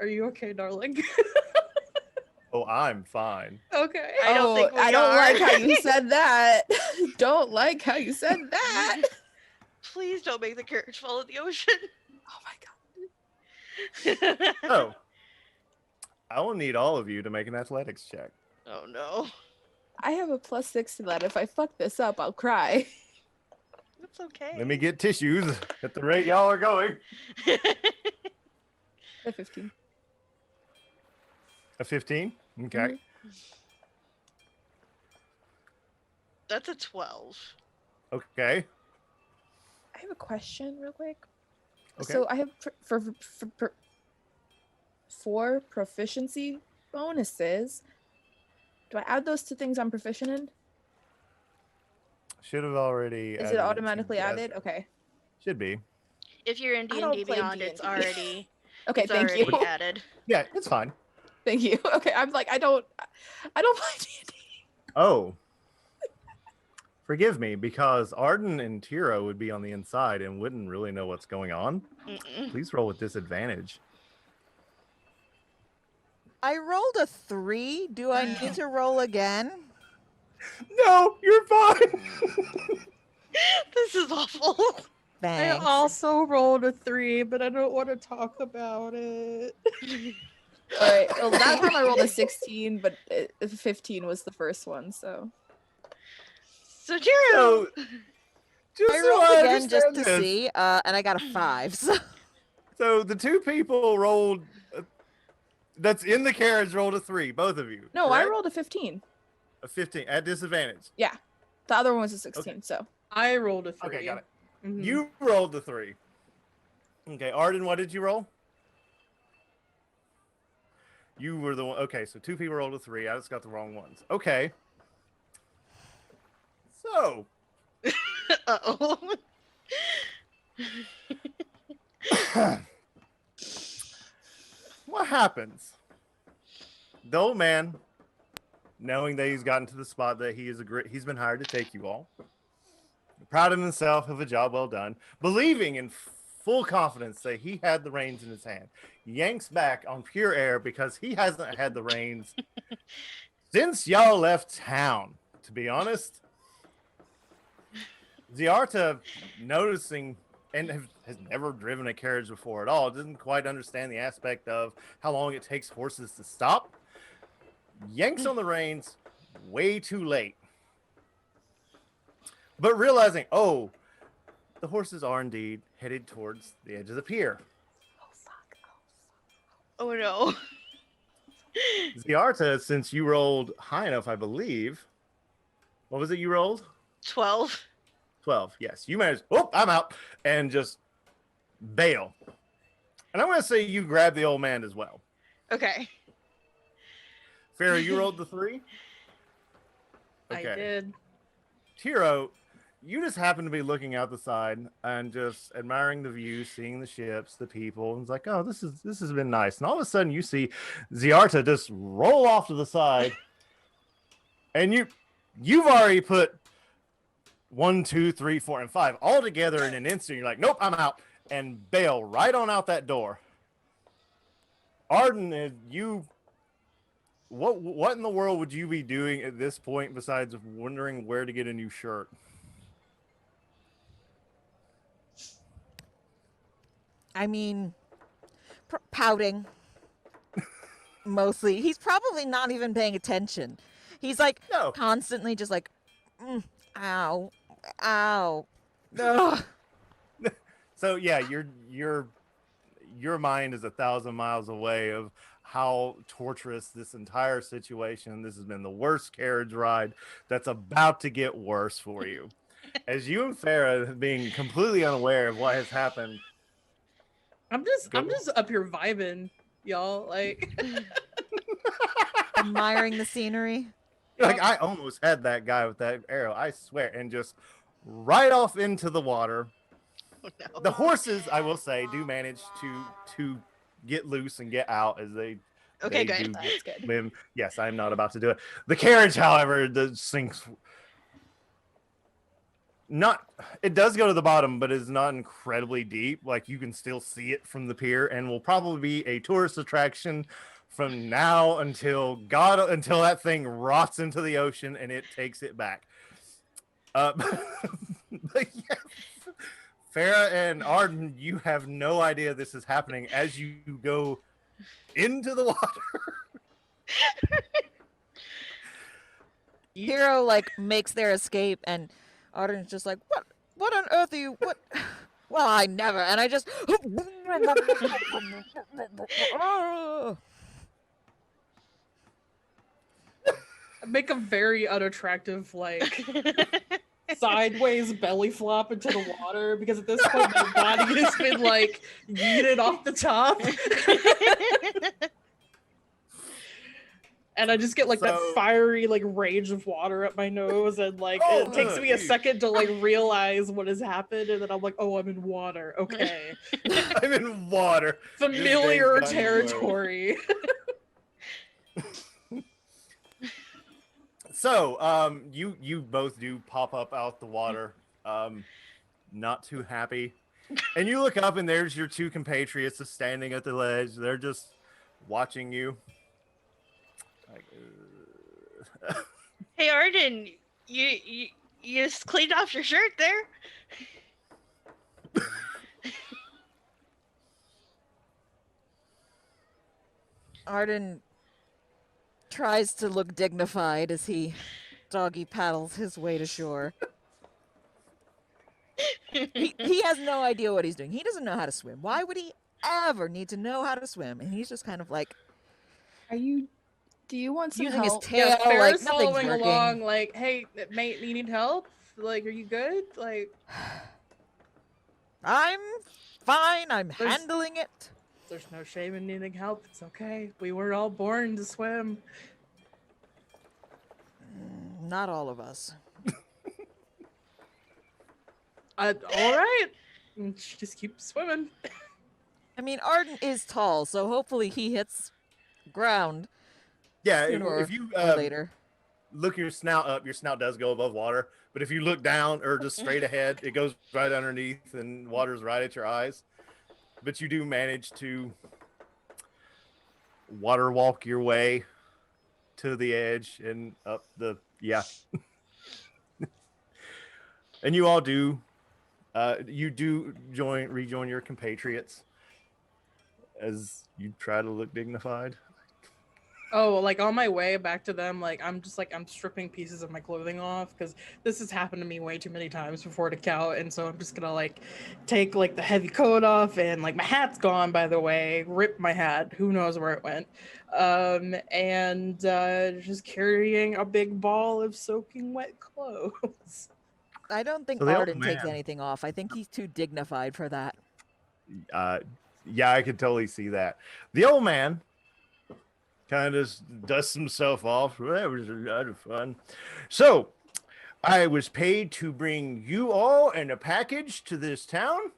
Are you okay, darling? Oh, I'm fine. Okay. I don't think we I don't are. like how you said that. Don't like how you said that. Please don't make the carriage fall in the ocean. Oh my god. Oh, I will need all of you to make an athletics check. Oh no. I have a +6 to that. If I fuck this up, I'll cry. That's okay. Let me get tissues at the rate y'all are going. A 15. A 15? Okay. That's a 12. Okay. I have a question real quick. Okay. So I have four proficiency bonuses. Do I add those to things I'm proficient in? Should have already. Is added it to automatically Jazz. added? Okay. Should be. If you're in I don't D&D play Beyond, it's D&D. already Okay, it's thank already you. added. Yeah, it's fine. Thank you. Okay, I'm like I don't play D&D. Oh. Forgive me, because Arden and Tiro would be on the inside and wouldn't really know what's going on. Mm-mm. Please roll with disadvantage. I rolled a 3. Do I need to roll again? No, you're fine. This is awful. Thanks. I also rolled a 3, but I don't want to talk about it. All right. Well, that time I rolled a 16, but 15 was the first one. So So Jiro, So, just I so rolled I again just understand to this, see, and I got a 5. So. So the two people rolled. That's in the carriage rolled a 3, both of you. no, I correct? rolled a 15. A 15 at disadvantage. Yeah, the other one was a 16. So I rolled a 3. Okay, got it. Mhm. You rolled the 3. Okay, Arden, what did you roll? You were the one. Okay, so two people rolled a 3. I just got the wrong ones. Okay. So, uh-oh. what happens? The old man, knowing that he's gotten to the spot that he's been hired to take you all, proud of himself of a job well done, believing in full confidence that he had the reins in his hand, yanks back on pure air because he hasn't had the reins since y'all left town, to be honest. Ziarta, noticing and has never driven a carriage before at all, doesn't quite understand the aspect of how long it takes horses to stop, yanks on the reins way too late. But realizing, oh, the horses are indeed headed towards the edge of the pier. Oh no. Ziarta, since you rolled high enough, I believe. What was it you rolled? 12. 12, yes. You managed, oh, I'm out, and just bail. And I'm going to say you grab the old man as well. Okay. Farrah, you rolled the 3? I did. Tiro, you just happen to be looking out the side and just admiring the view, seeing the ships, the people, and it's like, oh, this has been nice. And all of a sudden you see Ziarta just roll off to the side, and you've already put 1, 2, 3, 4, and 5 all together in an instant. You're like, nope, I'm out, and bail right on out that door. Arden, you what in the world would you be doing at this point besides wondering where to get a new shirt? I mean, pouting. Mostly. He's probably not even paying attention. He's like No. constantly just like, ow, ow. Ugh. So yeah, your mind is 1,000 miles away of how torturous this entire situation. This has been the worst carriage ride that's about to get worse for you. As you and Farah being completely unaware of what has happened. I'm just up here vibing, y'all. Like Admiring the scenery. Like I almost had that guy with that arrow, I swear, and just right off into the water. Oh, no. The horses, I will say, do manage to get loose and get out as they Okay, they good. do That's good. swim. Yes, I'm not about to do it. The carriage, however, sinks. It does go to the bottom, but it's not incredibly deep. Like you can still see it from the pier, and will probably be a tourist attraction from now until that thing rots into the ocean and it takes it back. But yes, Farah and Arden, you have no idea this is happening as you go into the water. Hero like makes their escape, and Arden's just like, what on earth are you? What? Well, I never. And I just. make a very unattractive like sideways belly flop into the water because at this point my body has been like yeeted off the top. And I just get like that fiery like rage of water up my nose, and like it takes me a second to like realize what has happened, and then I'm like, oh, I'm in water. Okay. I'm in water. Familiar territory. So, you both do pop up out the water, not too happy, and you look up and there's your two compatriots just standing at the ledge. They're just watching you. Like, Hey Arden, you just cleaned off your shirt there. Arden tries to look dignified as he doggy paddles his way to shore. He has no idea what he's doing. He doesn't know how to swim. Why would he ever need to know how to swim? And he's just kind of like, do you want some using help? his tail, Yeah, like Farrah's nothing's following working. along, like, hey, mate, you need help? Like, are you good? Like, I'm fine. I'm handling it. there's no shame in needing help. It's okay. We were all born to swim. Not all of us. All right. Just keep swimming. I mean, Arden is tall, so hopefully he hits ground yeah, sooner if you or later. look your snout up, your snout does go above water. But if you look down or just straight ahead, it goes right underneath, and water's right at your eyes. But you do manage to water walk your way to the edge and up the and you all do you do rejoin your compatriots as you try to look dignified. Oh, like on my way back to them, like I'm stripping pieces of my clothing off because this has happened to me way too many times before to count, and so I'm just gonna like take like the heavy coat off, and like my hat's gone, by the way, rip my hat, who knows where it went, and just carrying a big ball of soaking wet clothes. I don't think So the old Arden takes man- anything off. I think he's too dignified for that. Yeah, I could totally see that. The old man kind of dusts himself off. That was a lot of fun. So, I was paid to bring you all and a package to this town.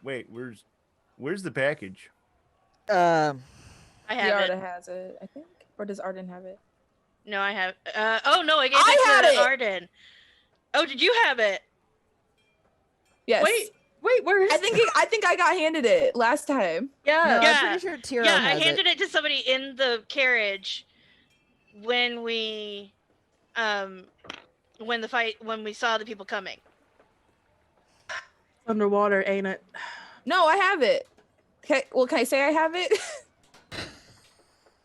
Wait, where's the package? I have it. Yarda has it, I think. Or does Arden have it? No, I have. Oh no, I gave I it had to it! Arden. Oh, did you have it? Yes. Wait, where is I think I got handed it last time. Yeah. No, Yeah. I'm pretty sure Tiro Yeah, I has handed it. it to somebody in the carriage when we when we saw the people coming. Underwater, ain't it? No, I have it. Can I say I have it?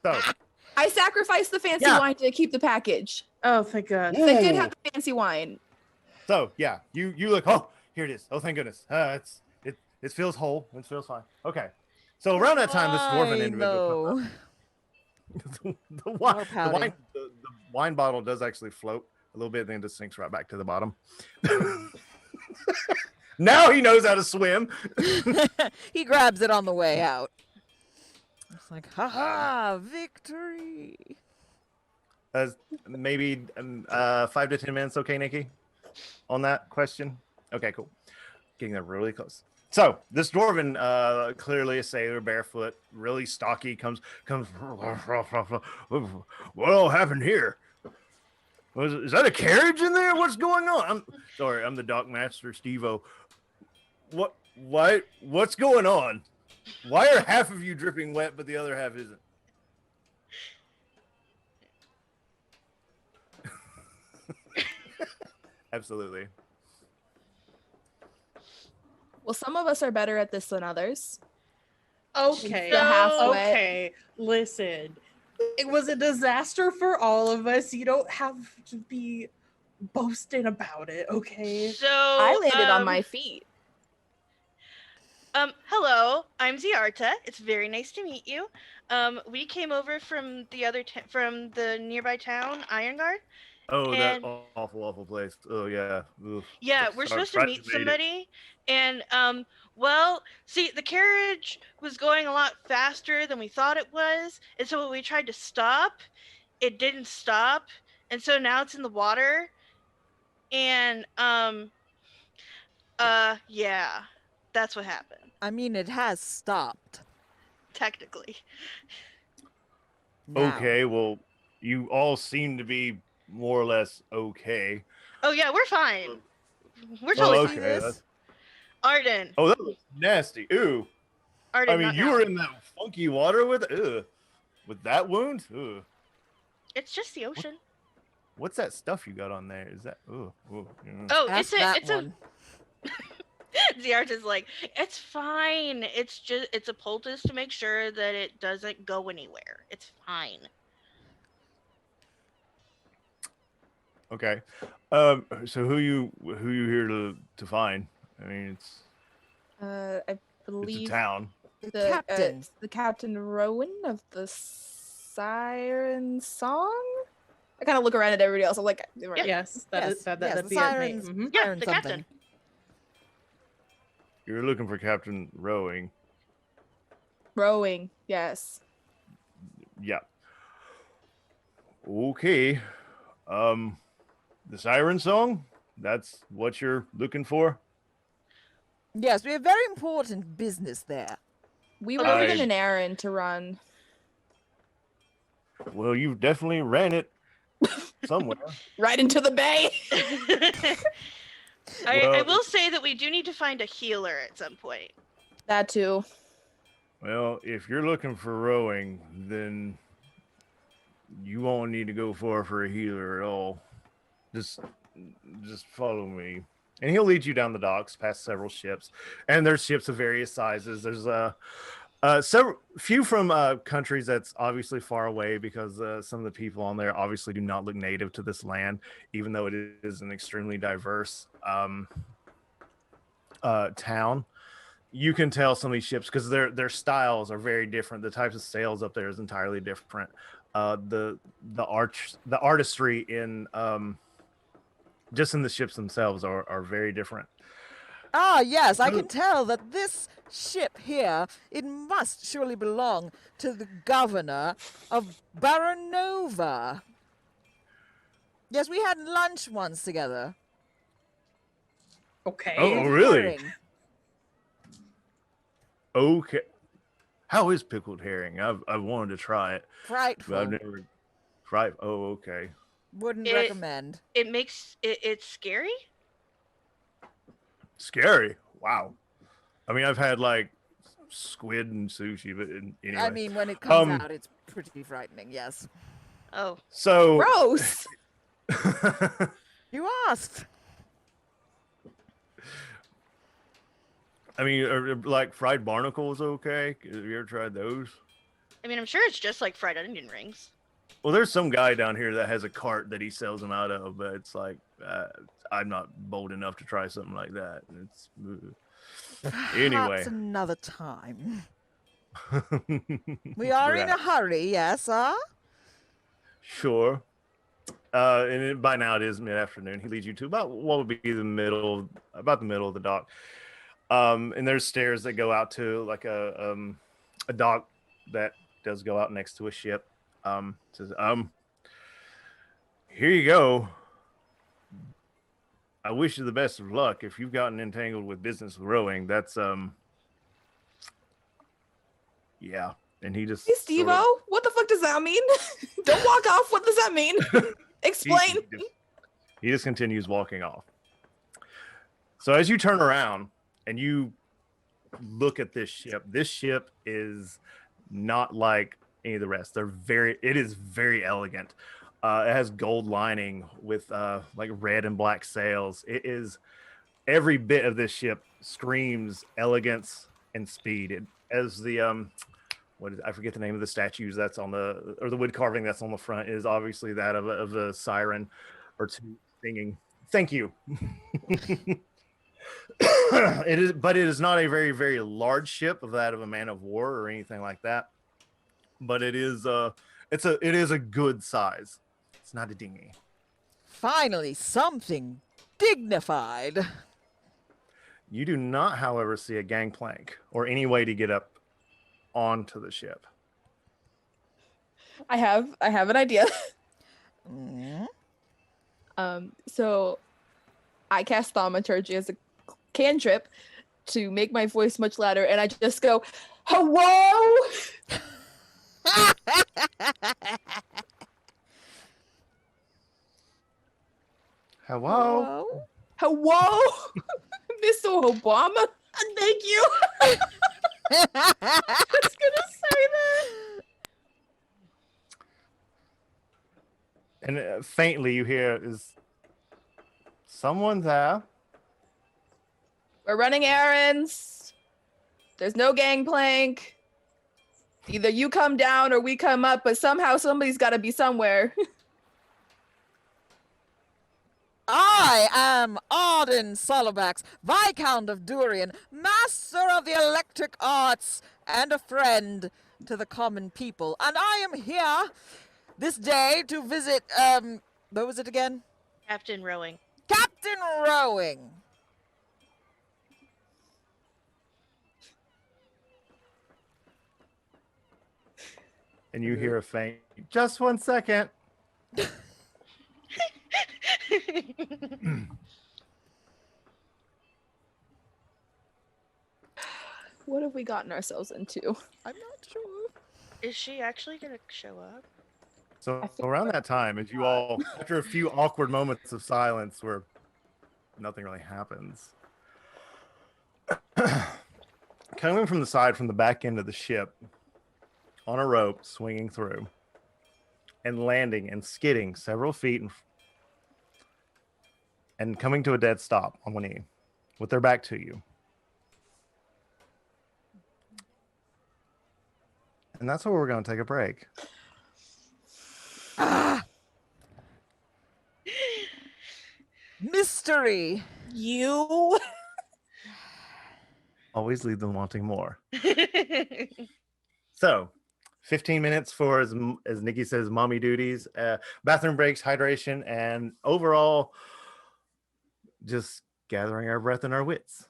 So, I sacrificed the fancy Yeah. wine to keep the package. Oh, thank God. Yes, I did have the fancy wine. so yeah, you look. Oh, here it is. Oh, thank goodness. It feels whole. It feels fine. Okay. So around that time, this dwarven individual comes No. up. the More pouting. wine bottle does actually float a little bit, then it just sinks right back to the bottom. Now he knows how to swim. He grabs it on the way out. It's like, haha, victory. Maybe 5 to 10 minutes, okay, Nikki? On that question? Okay, cool. Getting there really close. So this dwarven, clearly a sailor, barefoot, really stocky, comes. What all happened here? Is that a carriage in there? What's going on? I'm the dock master, Steve-O. What's going on? Why are half of you dripping wet, but the other half isn't? Absolutely. Well, some of us are better at this than others. Okay. The half wet. Okay. Listen. It was a disaster for all of us. You don't have to be boasting about it, okay? So I landed on my feet. Hello, I'm Ziarta. It's very nice to meet you. We came over from the from the nearby town, Ironguard. Oh, And- that awful place. Oh yeah. Oof. Yeah, we're supposed to meet somebody, and well, see, the carriage was going a lot faster than we thought it was, and so when we tried to stop, it didn't stop, and so now it's in the water, and yeah, that's what happened, I mean, it has stopped. technically. Now. Okay, well, you all seem to be more or less okay. Oh yeah, we're fine. We're Oh, totally See okay. fine. this? That's- Arden. Oh, that looks nasty. Ooh. Arden, I mean, not you now. were in that funky water with that wound? Ugh. It's just the ocean. What's that stuff you got on there? Is that Oh, Ask that it's one. Ziarta's like, it's fine. It's a poultice to make sure that it doesn't go anywhere. It's fine. okay. So who you here to find? I mean, I it's a believe town. The captain. the Captain Rowan of the Siren Song. I kind of look around at everybody else. I'm like, right. Yes, Yes, that'd yes, be the it, sirens. mate. Mhm. Yeah, Siren the something. captain. You're looking for Captain Rowing. Rowing. Yes. Yeah. Okay. The Siren Song? That's what you're looking for? Yes, we have very important business there. We were I- given an errand to run. Well, you've definitely ran it somewhere. Right into the bay. I Well- will say that we do need to find a healer at some point. That too. Well, if you're looking for rowing, then you won't need to go far for a healer at all. Just follow me. And he'll lead you down the docks past several ships. And there's ships of various sizes. There's few from countries that's obviously far away because some of the people on there obviously do not look native to this land, even though it is an extremely diverse town. You can tell some of these ships because their styles are very different. The types of sails up there is entirely different. The artistry in just in the ships themselves are very different. Ah, yes, I can tell that this ship here, it must surely belong to the governor of Baranova. Yes, we had lunch once together. Okay. Oh, really? Herring. Okay. How is pickled herring? I've wanted to try it, but Frightful. I've never tried. Oh, okay. Wouldn't It- recommend. It's scary. Scary. Wow. I mean, I've had like squid and sushi, but anyway. I mean, when it comes Um, out, it's pretty frightening. Yes. Oh, So Gross. You asked. I mean, like fried barnacles okay? Have you ever tried those? I mean, I'm sure it's just like fried onion rings. Well, there's some guy down here that has a cart that he sells them out of, but it's like I'm not bold enough to try something like that. It's anyway. Perhaps another time. We are in a hurry, yes, sir? Sure. By now it is mid-afternoon. He leads you to about what would be the middle of the dock. And there's stairs that go out to like a dock that does go out next to a ship. Says, here you go. I wish you the best of luck. If you've gotten entangled with business with rowing, that's yeah. And he just Hey, Steve-O, what the fuck does that mean? Don't walk off. What does that mean? Explain. He just continues walking off. So as you turn around and you look at this ship is not like any of the rest. It is very elegant. It has gold lining with like red and black sails. It is every bit of this ship screams elegance and speed. As the I forget the name of the statues that's on the wood carving that's on the front is obviously that of a siren or two singing. Thank you. But it is not a very, very large ship of that of a man of war or anything like that. But it is it is a good size. It's not a dinghy. Finally, something dignified. You do not, however, see a gangplank or any way to get up onto the ship. I have an idea. Mm. So I cast thaumaturgy as a cantrip to make my voice much louder, and I just go, "Hello." Hello? Hello, Mr. Obama. Thank you. I was gonna say that. And faintly you hear, is someone there? We're running errands. There's no gangplank. Either you come down or we come up, but somehow somebody's got to be somewhere. I am Arden Solobax, Viscount of Durian, master of the electric arts, and a friend to the common people. And I am here this day to visit, what was it again? Captain Rowing. Captain Rowing. And you hear a faint, just 1 second. What have we gotten ourselves into? I'm not sure. Is she actually gonna show up? So I think around that time, as you all, after a few awkward moments of silence where nothing really happens, coming from the side, from the back end of the ship, on a rope, swinging through, and landing and skidding several feet and coming to a dead stop on one knee, with their back to you. And that's where we're going to take a break. Ah! Mystery. You. Always leave them wanting more. So, 15 minutes for, as Nikki says, mommy duties, bathroom breaks, hydration, and overall, just gathering our breath and our wits.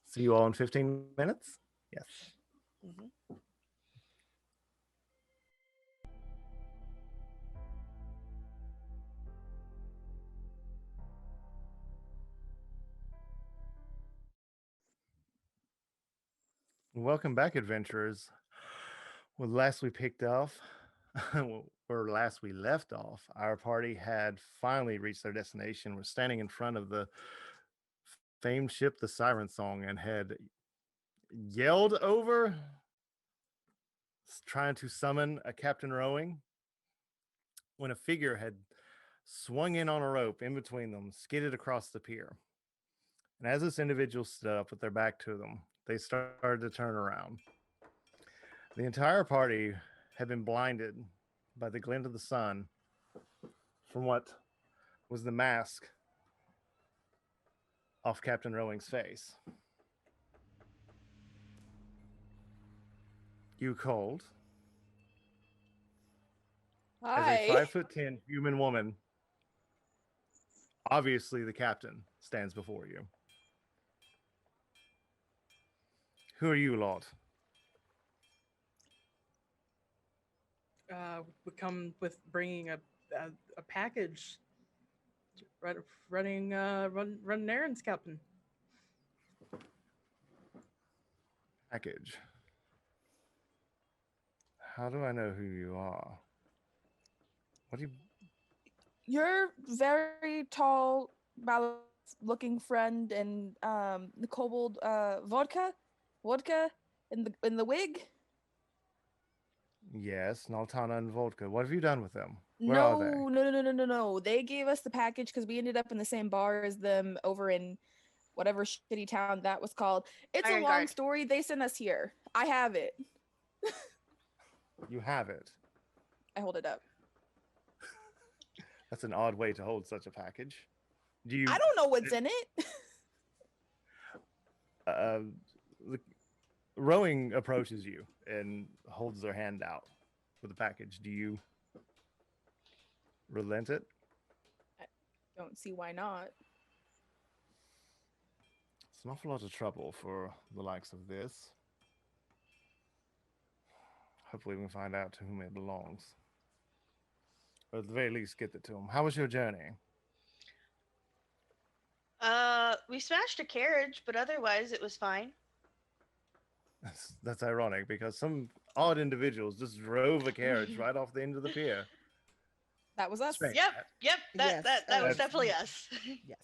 See you all in 15 minutes? Yes. Mhm. Welcome back, adventurers. Well, last we picked off, or last we left off, our party had finally reached their destination. We're standing in front of the famed ship, the Siren Song, and had yelled over, trying to summon a Captain Rowing, when a figure had swung in on a rope in between them, skidded across the pier. And as this individual stood up with their back to them, they started to turn around. The entire party had been blinded by the glint of the sun from what was the mask off Captain Rowing's face. You cold, as a Hi. 5'10" human woman, obviously the captain, stands before you. Who are you, Lord? We come with bringing a package. Running errands, Captain. Package. How do I know who you are? What do you... Your very tall, balanced-looking friend and the kobold vodka in the wig. Yes, Naltana and Vodka. What have you done with them? Where are they? No. They gave us the package because we ended up in the same bar as them over in whatever shitty town that was called. It's a long Ironguard. story. They sent us here. I have it. You have it. I hold it up. That's an odd way to hold such a package. Do you... I don't know what's in it. The Rowing approaches you and holds their hand out with the package. Do you relent it? Don't see why not. It's an awful lot of trouble for the likes of this. Hopefully we can find out to whom it belongs. Or at the very least, get it to him. How was your journey? We smashed a carriage, but otherwise it was fine. That's ironic because some odd individuals just drove a carriage right off the end of the pier. That was us. Strange. Yep. Yes, That was that's- definitely us. Yes.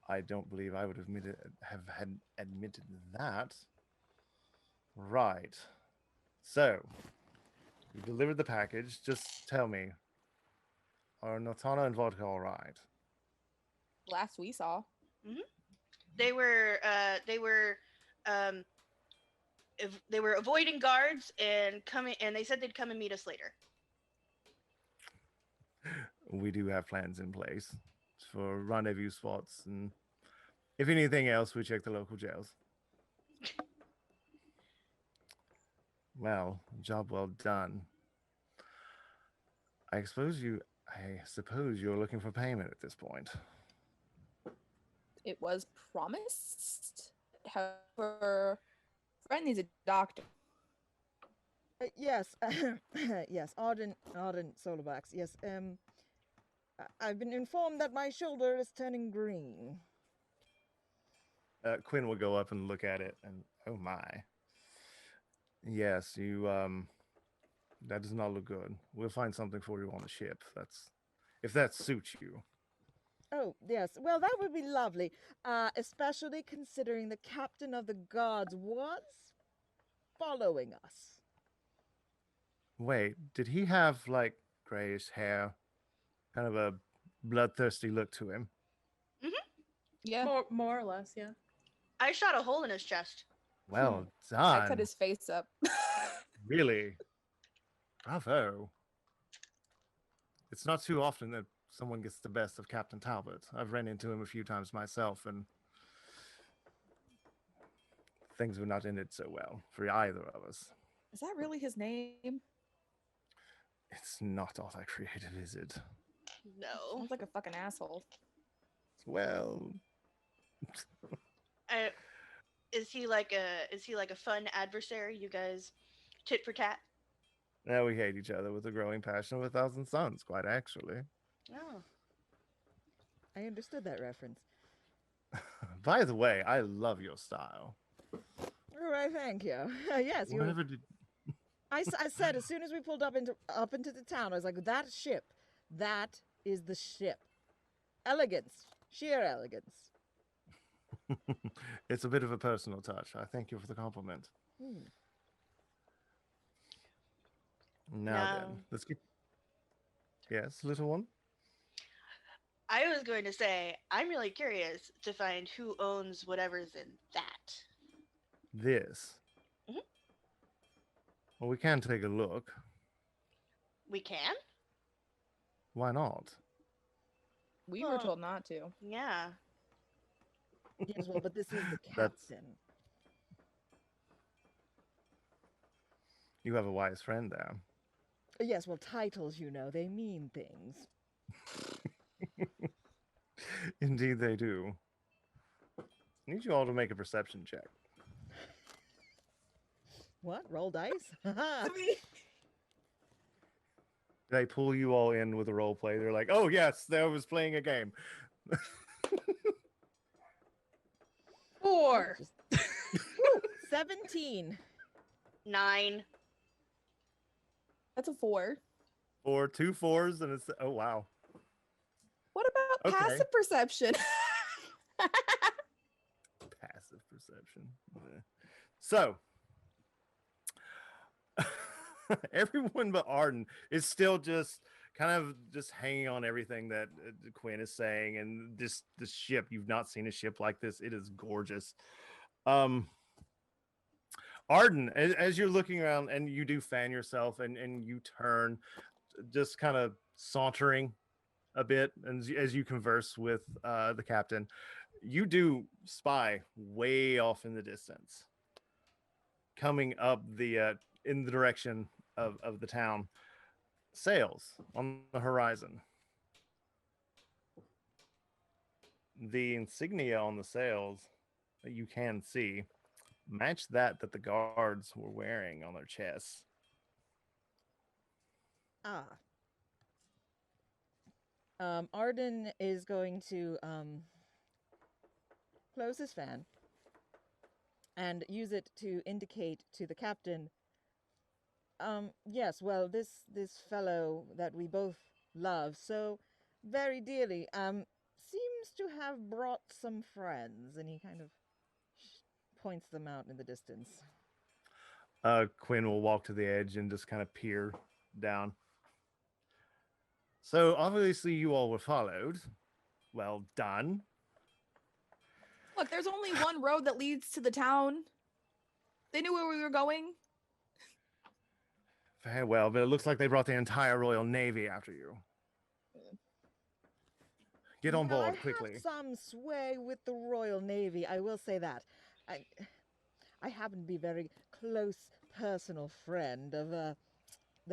I don't believe I would have admitted that. Right. So, you delivered the package. Just tell me, are Notana and Vodka all right? Last we saw. They were they were avoiding guards and coming, and they said they'd come and meet us later. We do have plans in place for rendezvous spots, and if anything else, we check the local jails. Well, job well done. I suppose you're looking for payment at this point. It was promised. However, friend needs a doctor. Yes, yes, Arden Solarbax. Yes, I've been informed that my shoulder is turning green. Quinn will go up and look at it, and oh my. Yes, you that does not look good. We'll find something for you on the ship. If that suits you. Oh, yes. Well, that would be lovely, especially considering the captain of the guards was following us. Wait, did he have like grayish hair? Kind of a bloodthirsty look to him. Yeah. More or less, yeah. I shot a hole in his chest. Well I done. cut his face up. Really? Bravo. It's not too often that someone gets the best of Captain Talbot. I've ran into him a few times myself, and things were not ended so well for either of us. Is that really his name? It's not all that creative, is it? No. Sounds like a fucking asshole. Well, Is he like a fun adversary? You guys tit for tat? now we hate each other with a growing passion of 1,000 suns, quite actually. Oh. I understood that reference. By the way, I love your style. All right, thank you. Yes, you. Whatever did... I said as soon as we pulled up into the town, I was like, that ship, that is the ship. Elegance, sheer elegance. It's a bit of a personal touch. I thank you for the compliment. Hmm. Now then, Now- let's get. Yes, little one. I was going to say, I'm really curious to find who owns whatever's in that. This. Mhm. Well, we can take a look. We can? Why not? We were Well- told not to. Yeah. Yes, well, but this is the That's- captain. You have a wise friend there. Yes, well, titles, you know, they mean things. Indeed, they do. I need you all to make a perception check. What? Roll dice? Haha. They pull you all in with a role play. They're like, "Oh yes, they was playing a game." 4. Just- Woo, 17. 9. That's a 4. Or 2 4s, and it's oh wow. What about Okay. passive perception? Passive perception. Yeah. So everyone but Arden is still just kind of just hanging on everything that Quinn is saying, and this ship. You've not seen a ship like this. It is gorgeous. Arden, as you're looking around and you do fan yourself and you turn, just kind of sauntering a bit, and as you converse with the captain, you do spy way off in the distance, coming up the in the direction of the town, sails on the horizon. The insignia on the sails that you can see match that the guards were wearing on their chests. Ah. Arden is going to close his fan and use it to indicate to the captain, yes, well, this fellow that we both love so very dearly, seems to have brought some friends, and he kind of points them out in the distance. Quinn will walk to the edge and just kind of peer down. So obviously you all were followed. Well done. Look, there's only one road that leads to the town. They knew where we were going. Very well, but it looks like they brought the entire Royal Navy after you. Get on Well, board I quickly. have some sway with the Royal Navy, I will say that. I happen to be a very close personal friend of the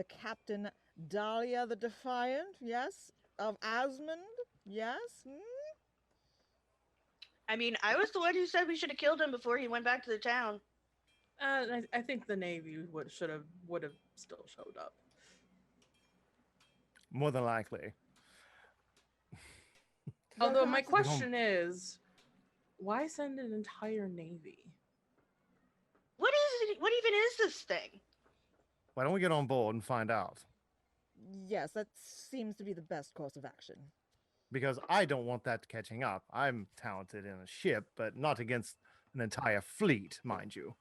Captain Dahlia the Defiant, yes? Of Asmund, yes? Hmm? I mean, I was the one who said we should have killed him before he went back to the town. I think the Navy would have still showed up. More than likely. Although my that's- question is, why send an entire Navy? What is it? What even is this thing? Why don't we get on board and find out? Yes, that seems to be the best course of action. Because I don't want that catching up. I'm talented in a ship, but not against an entire fleet, mind you.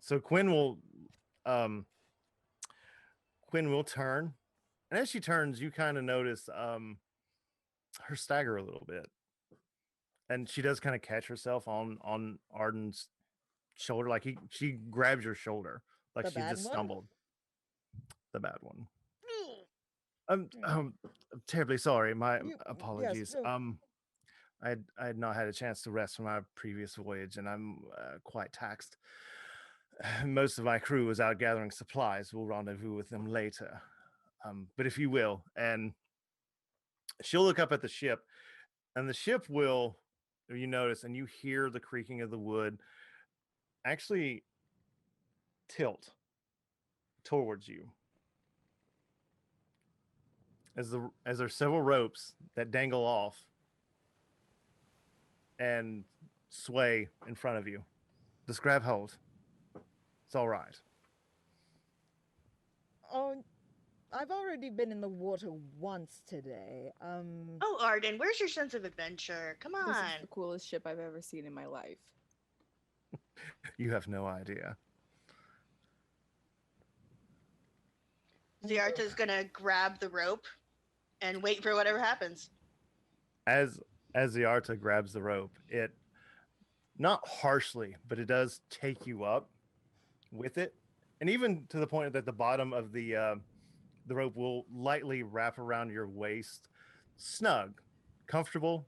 So Quinn will turn, and as she turns, you kind of notice her stagger a little bit, and she does kind of catch herself on Arden's shoulder, like she grabs your shoulder, like The she bad just one? stumbled. The bad one. Mm. I'm terribly sorry. My Yes, apologies. no. I had not had a chance to rest from my previous voyage, and I'm quite taxed. Most of my crew was out gathering supplies. We'll rendezvous with them later. But if you will, and she'll look up at the ship, and the ship will, you notice, and you hear the creaking of the wood actually tilt towards you. As there's several ropes that dangle off and sway in front of you. Just grab hold. It's all right. Oh, I've already been in the water once today. Oh, Arden, where's your sense of adventure? Come This is on. the coolest ship I've ever seen in my life. You have no idea. Ziarta's gonna grab the rope and wait for whatever happens. As Ziarta grabs the rope, it not harshly, but it does take you up with it, and even to the point that the bottom of the rope will lightly wrap around your waist, snug, comfortable,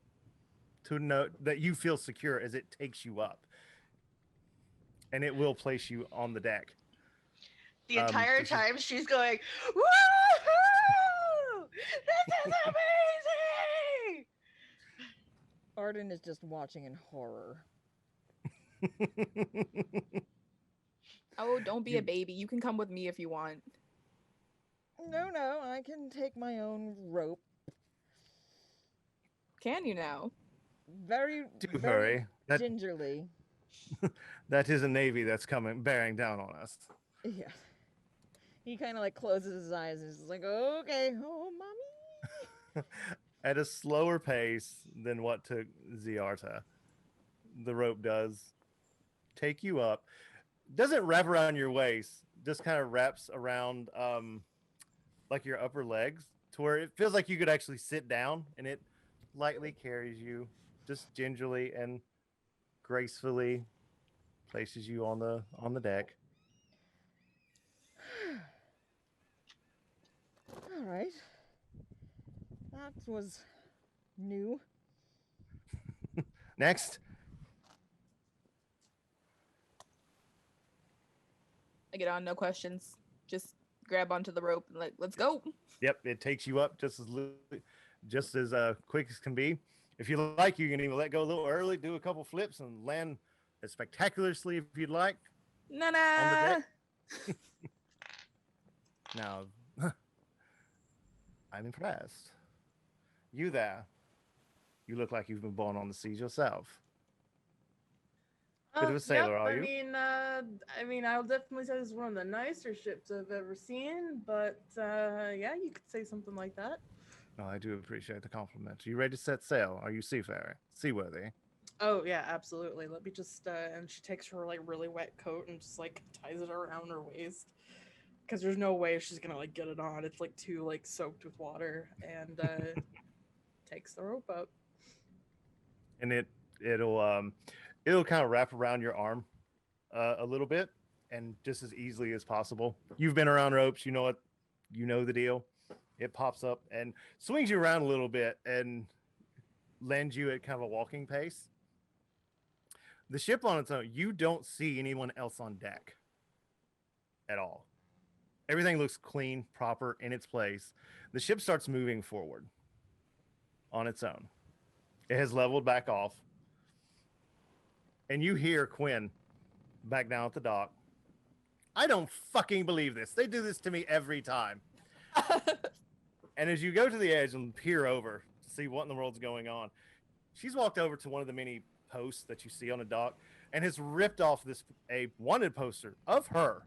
to note that you feel secure as it takes you up, and it will place you on the deck. The entire this is- time she's going, woohoo! This is amazing! Arden is just watching in horror. Oh, don't be You- a baby. You can come with me if you want. No, I can take my own rope. Can you now? Very, Do very hurry. gingerly. That is a navy that's coming, bearing down on us. Yeah. He kind of like closes his eyes and is like, okay, oh, mommy. At a slower pace than what took Ziarta, the rope does take you up. Doesn't wrap around your waist, just kind of wraps around like your upper legs to where it feels like you could actually sit down, and it lightly carries you, just gingerly and gracefully places you on the deck. All right. That was new. Next. I get on, no questions. Just grab onto the rope and let's go. Yep, it takes you up just as quick as can be. If you like, you can even let go a little early, do a couple flips, and land as spectacularly if you'd like on the Nah. deck. Now, I'm impressed. You there? You look like you've been born on the seas yourself. Bit of a sailor, yep, are you? I mean, I'll definitely say this is one of the nicer ships I've ever seen, but yeah, you could say something like that. No, I do appreciate the compliment. Are you ready to set sail? Are you seaworthy? Oh yeah, absolutely. Let me just and she takes her like really wet coat and just like ties it around her waist because there's no way she's gonna like get it on. It's like too like soaked with water, and takes the rope up. And it'll kind of wrap around your arm a little bit, and just as easily as possible. You've been around ropes, you know the deal. It pops up and swings you around a little bit and lands you at kind of a walking pace. The ship on its own, you don't see anyone else on deck at all. Everything looks clean, proper, in its place. The ship starts moving forward on its own. It has leveled back off. And you hear Quinn back down at the dock. I don't fucking believe this. They do this to me every time. And as you go to the edge and peer over to see what in the world's going on, she's walked over to one of the many posts that you see on the dock and has ripped off a wanted poster of her.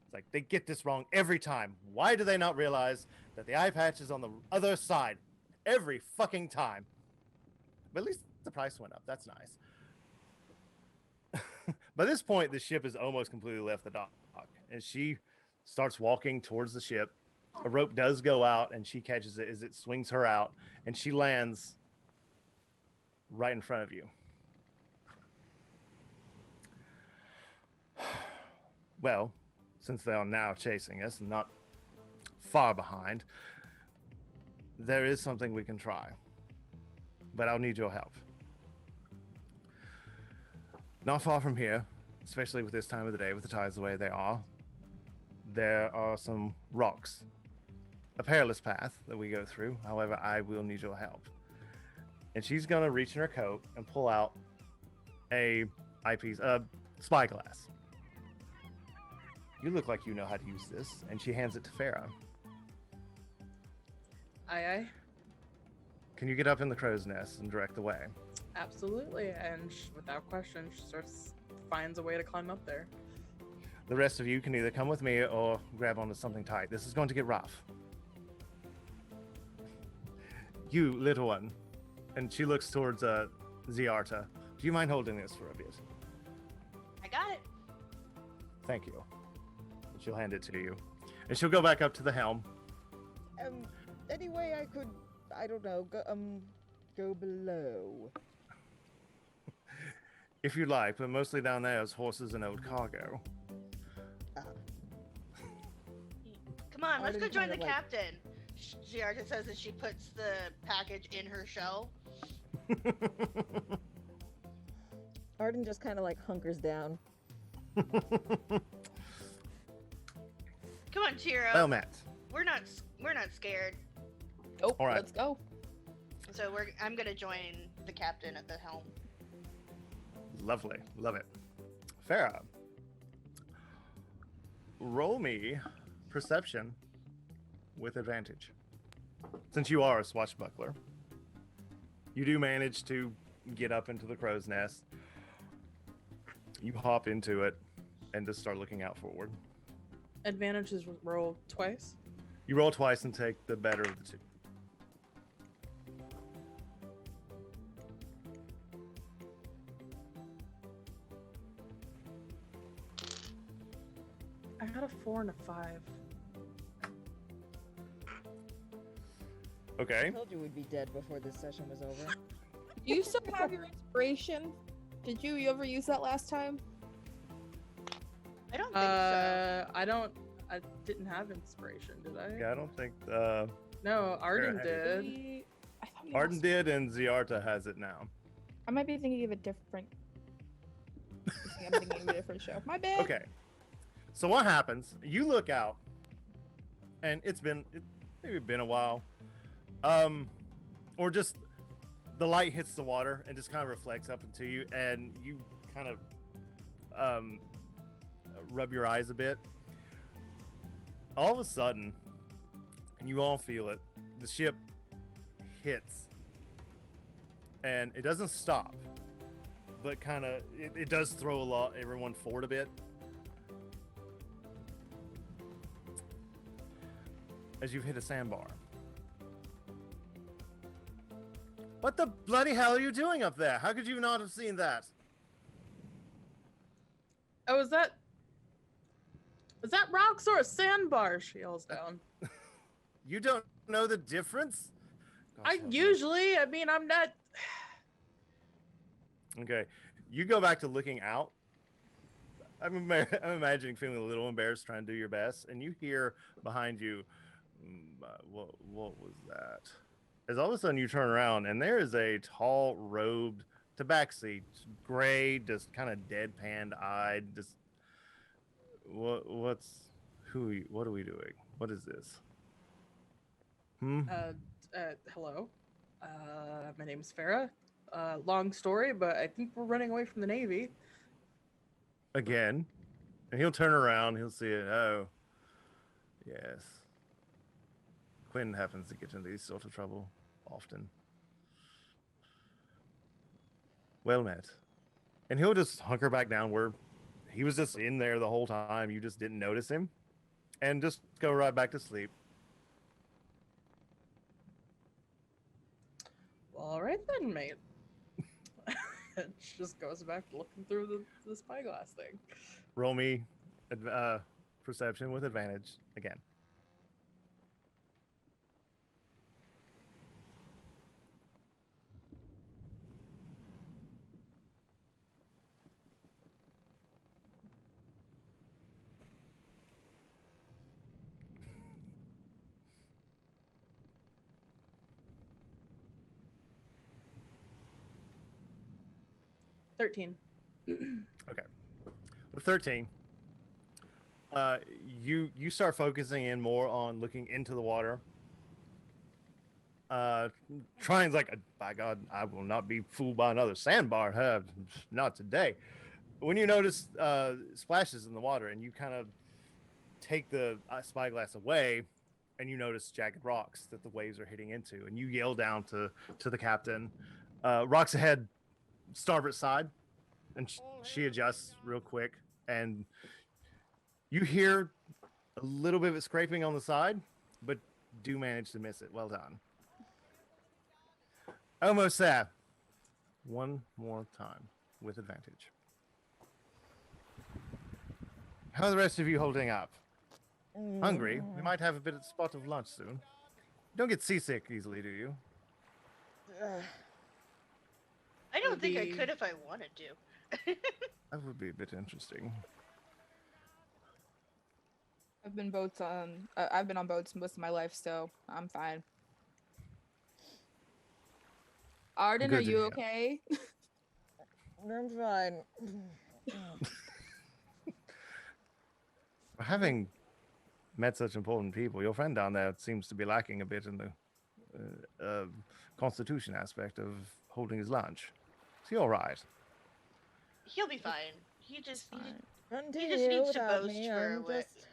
It's like, they get this wrong every time. Why do they not realize that the eye patch is on the other side every fucking time? But at least the price went up. That's nice. By this point, the ship has almost completely left the dock, and she starts walking towards the ship. A rope does go out, and she catches it as it swings her out, and she lands right in front of you. Well, since they are now chasing us and not far behind, there is something we can try. But I'll need your help. Not far from here, especially with this time of the day, with the tides the way they are, there are some rocks. A perilous path that we go through. However, I will need your help. And she's going to reach in her coat and pull out a eyepiece, spyglass. You look like you know how to use this. And she hands it to Farah. Aye. Can you get up in the crow's nest and direct the way? Absolutely, and without question, she finds a way to climb up there. The rest of you can either come with me or grab onto something tight. This is going to get rough. You, little one. And she looks towards Ziarta. Do you mind holding this for a bit? I got it. Thank you. And she'll hand it to you. And she'll go back up to the helm. Anyway, I could, I don't know, go below. If you like, but mostly down there is horses and old cargo. Come on, let's go Arden join kinda the like- captain. Giarta says that she puts the package in her shell. Arden just kind of like hunkers down. Come on, Tiro. Well met. We're not scared. Nope. All right. Let's go. So I'm gonna join the captain at the helm. Lovely. Love it. Farah. Roll me perception with advantage. Since you are a swashbuckler, you do manage to get up into the crow's nest. You hop into it and just start looking out forward. Advantage is roll twice. You roll twice and take the better of the two. I got a 4 and a 5. Okay. I told you we'd be dead before this session was over. Do you still have your inspiration? Did you ever use that last time? I don't think so. I didn't have inspiration, did I? Yeah, I don't think No, Arden had did. I thought we Arden lost- did and Ziarta has it now. I might be thinking of a different. I'm thinking of a different show. My bad. Okay. So what happens? You look out, and it's maybe been a while, or just the light hits the water and just kind of reflects up into you, and you kind of rub your eyes a bit. All of a sudden, and you all feel it, the ship hits, and it doesn't stop, but kind of it does throw everyone forward a bit. As you've hit a sandbar. What the bloody hell are you doing up there? How could you not have seen that? Oh, is that rocks or a sandbar? She yells down. You don't know the difference? Gosh, I help me. usually, I mean, I'm not. Okay, you go back to looking out. I'm imagining feeling a little embarrassed, trying to do your best, and you hear behind you, what was that? As all of a sudden you turn around, and there is a tall, robed, tabaxi, gray, just kind of deadpan-eyed, just what are we doing? What is this? Hello. My name's Farah. Long story, but I think we're running away from the Navy. Again, and he'll turn around, he'll see it. Oh, yes. Quinn happens to get into these sort of trouble often. Well met. And he'll just hunker back down where he was just in there the whole time. You just didn't notice him, and just go right back to sleep. Well, all right then, mate. It just goes back to looking through the spyglass thing. Roll me perception with advantage again. $13. With 13, you start focusing in more on looking into the water. Trying's like, by God, I will not be fooled by another sandbar. Huh? Not today. When you notice splashes in the water, and you kind of take the spyglass away, and you notice jagged rocks that the waves are hitting into, and you yell down to the captain, rocks ahead, starboard side, and she adjusts real quick, and You hear a little bit of it scraping on the side, but do manage to miss it. Well done. Almost there. One more time with advantage. How are the rest of you holding up? Hungry? We might have a bit of spot of lunch soon. You don't get seasick easily, do you? I don't Would think I be- could if I wanted to. That would be a bit interesting. I've been on boats most of my life, so I'm fine. Arden, Good are to you hear. okay? I'm fine. Having met such important people, your friend down there seems to be lacking a bit in the constitution aspect of holding his lunch. Is he all right? He'll be fine. He just Continue needs to without boast me. for I'm what. just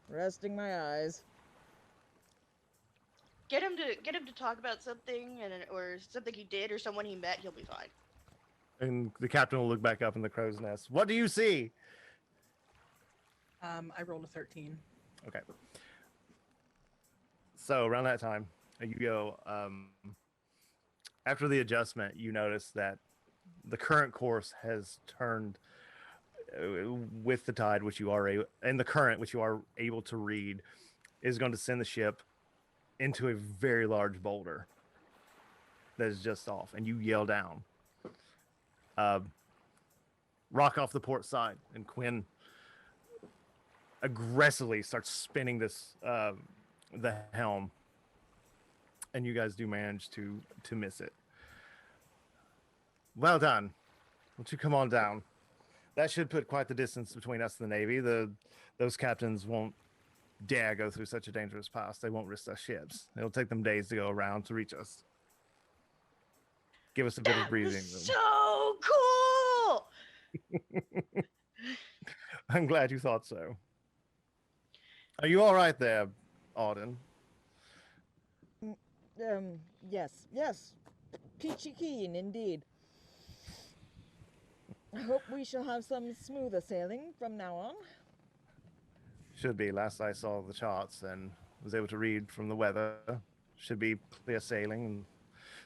resting my eyes. Get him to talk about something or something he did or someone he met. He'll be fine. And the captain will look back up in the crow's nest. What do you see? I rolled a 13. Okay. So around that time, you go. After the adjustment, you notice that the current course has turned with the tide, which you are and the current, which you are able to read, is going to send the ship into a very large boulder that is just off, and you yell down. Rock off the port side, and Quinn aggressively starts spinning this the helm, and you guys do manage to miss it. Well done. Won't you come on down? That should put quite the distance between us and the Navy. Those captains won't dare go through such a dangerous pass. They won't risk their ships. It'll take them days to go around to reach us. Give us a bit of That breathing was room. so cool. I'm glad you thought so. Are you all right there, Auden? Yes. Peachy keen, indeed. I hope we shall have some smoother sailing from now on. Should be. Last I saw the charts and was able to read from the weather. Should be clear sailing and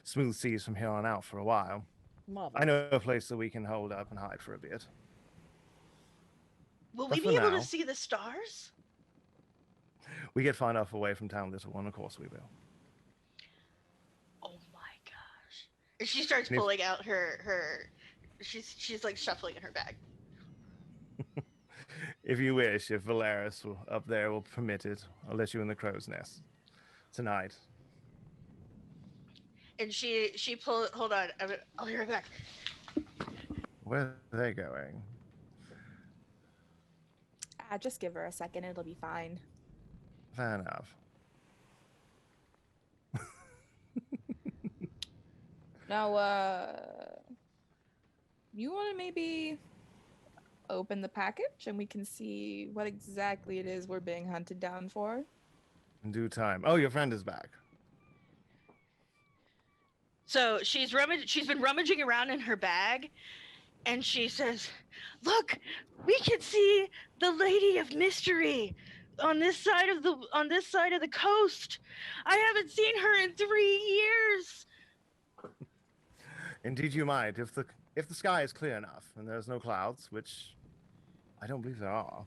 smooth seas from here on out for a while. Marvelous. I know a place that we can hold up and hide for a bit. Will But we for be able now- to see the stars? We get far enough away from town, little one. Of course we will. Oh my gosh! And she starts And if- pulling out her. She's like shuffling in her bag. If you wish, if Valeris up there will permit it, I'll let you in the crow's nest tonight. And she hold on, I'll be right back. Where are they going? Just give her a second, it'll be fine. Fair enough. Now, you want to maybe open the package and we can see what exactly it is we're being hunted down for? In due time. Oh, your friend is back. So she's been rummaging around in her bag, and she says, "Look, we can see the Lady of Mystery on this side of the coast. I haven't seen her in 3 years." Indeed, you might, if the sky is clear enough and there's no clouds, which I don't believe there are.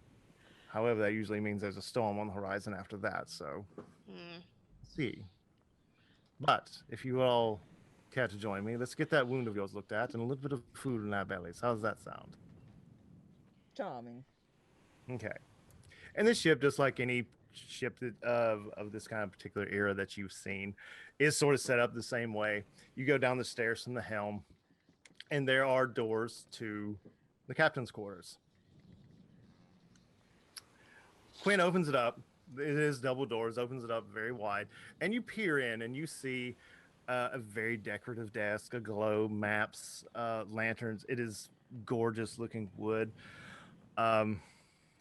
However, that usually means there's a storm on the horizon after that. So, see. But if you all care to join me, let's get that wound of yours looked at and a little bit of food in our bellies. How does that sound? Charming. Okay. And this ship, just like any ship of this kind of particular era that you've seen, is sort of set up the same way. You go down the stairs from the helm, and there are doors to the captain's quarters. Quinn opens it up. It is double doors, opens it up very wide, and you peer in and you see a very decorative desk, a globe, maps, lanterns. It is gorgeous looking wood.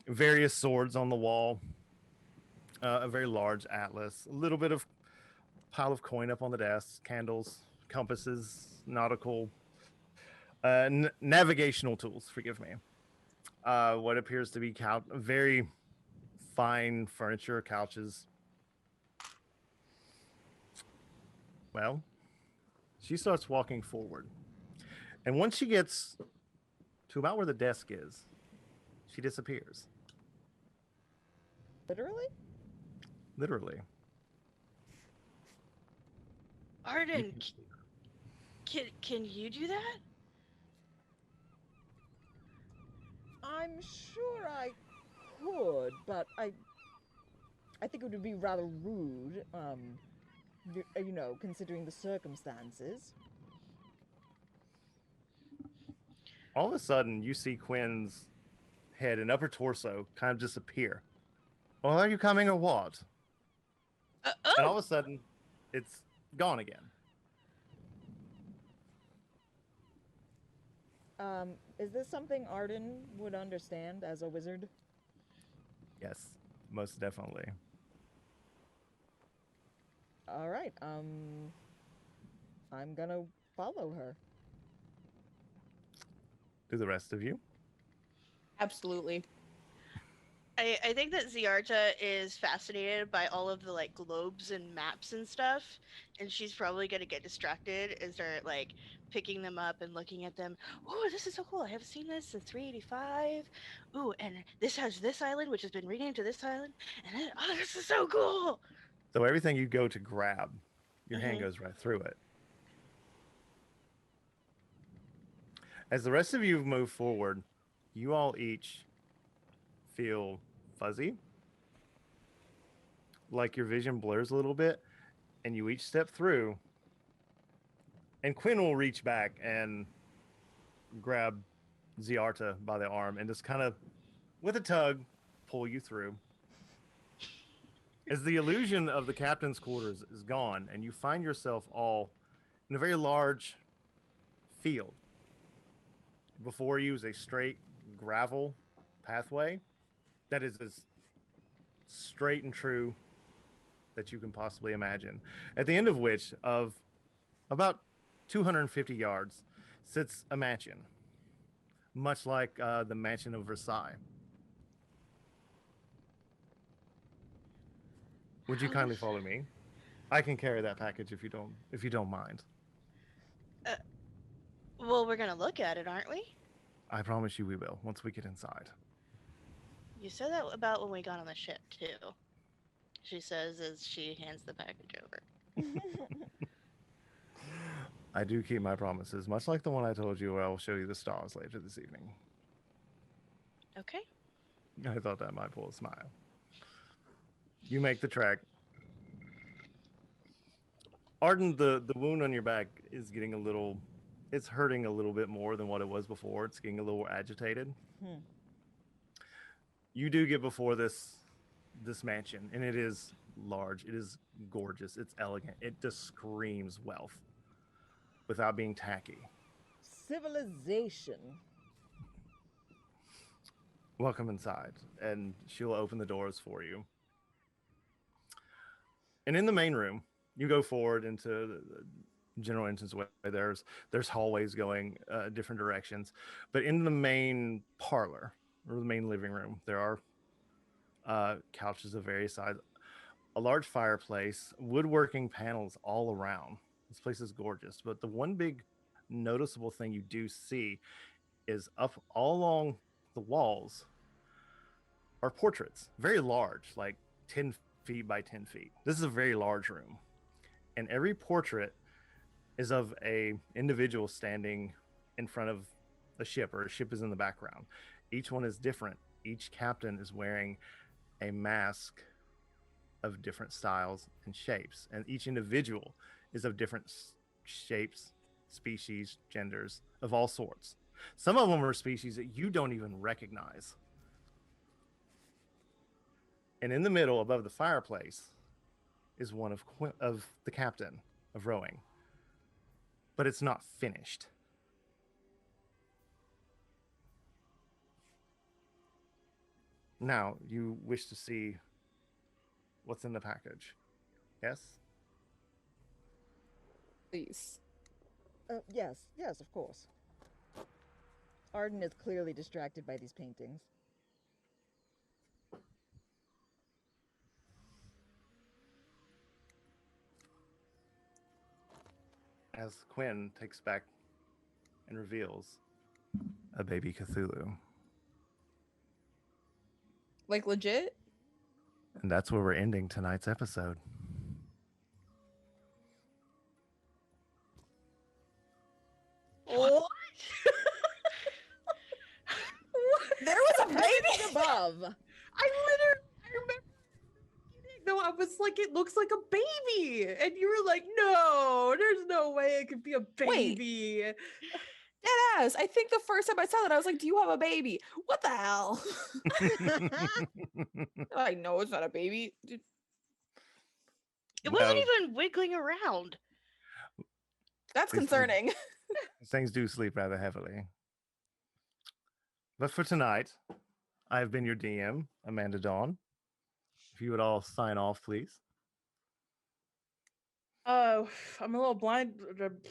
Various swords on the wall, a very large atlas, a little bit of pile of coin up on the desk, candles, compasses, nautical, navigational tools, forgive me. what appears to be very fine furniture, couches. Well, she starts walking forward. And once she gets to about where the desk is, she disappears. Literally? Literally. You Arden, can see her. can you do that? I'm sure I could, but I think it would be rather rude, you know, considering the circumstances. All of a sudden, you see Quinn's head and upper torso kind of disappear. Well, are you coming or what? And all of a sudden, it's gone again. Is this something Arden would understand as a wizard? Yes, most definitely. All right, I'm gonna follow her. Do the rest of you? Absolutely. I think that Ziarta is fascinated by all of the like globes and maps and stuff, and she's probably gonna get distracted and start like picking them up and looking at them. Oh, this is so cool! I haven't seen this since 385. Ooh, and this has this island, which has been renamed to this island, and then, oh, this is so cool! So everything you go to grab, your hand Mhm. goes right through it. As the rest of you move forward, you all each feel fuzzy, like your vision blurs a little bit, and you each step through, and Quinn will reach back and grab Ziarta by the arm and just kind of, with a tug, pull you through. As the illusion of the captain's quarters is gone, and you find yourself all in a very large field. Before you is a straight gravel pathway that is as straight and true that you can possibly imagine. At the end of which, of about 250 yards, sits a mansion, much like the mansion of Versailles. Would you How kindly the- follow me? I can carry that package if you don't mind. Well, we're gonna look at it, aren't we? I promise you we will once we get inside. You said that about when we got on the ship too. She says as she hands the package over. I do keep my promises, much like the one I told you where I will show you the stars later this evening. Okay. I thought that might pull a smile. You make the trek. Arden, the wound on your back is getting a little, it's hurting a little bit more than what it was before. It's getting a little agitated. You do get before this mansion, and it is large. It is gorgeous. It's elegant. It just screams wealth without being tacky. Civilization. Welcome inside, and she'll open the doors for you. And in the main room, you go forward into the general entranceway. There's hallways going different directions, but in the main parlor or the main living room, there are couches of various sizes, a large fireplace, woodworking panels all around. This place is gorgeous, but the one big noticeable thing you do see is up all along the walls are portraits, very large, like 10 feet by 10 feet. This is a very large room, and every portrait is of a individual standing in front of a ship, or a ship is in the background. Each one is different. Each captain is wearing a mask of different styles and shapes, and each individual is of different shapes, species, genders, of all sorts. Some of them are species that you don't even recognize. And in the middle, above the fireplace, is one of the captain of rowing, but it's not finished. Now, you wish to see what's in the package? Yes? Please. Yes, of course. Arden is clearly distracted by these paintings. As Quinn takes back and reveals a baby Cthulhu. Like legit? And that's where we're ending tonight's episode. What? There was a Heavens baby. above! I remember though I was like, it looks like a baby, and you were like, no, there's no way it could be a baby. Deadass. I think the first time I saw that, I was like, "Do you have a baby? What the hell?" I know it's not a baby. Dude, It wasn't Well, even wiggling around. that's These things- concerning. These things do sleep rather heavily. But for tonight, I've been your DM, Amanda Dawn. If you would all sign off, please. I'm a little blind.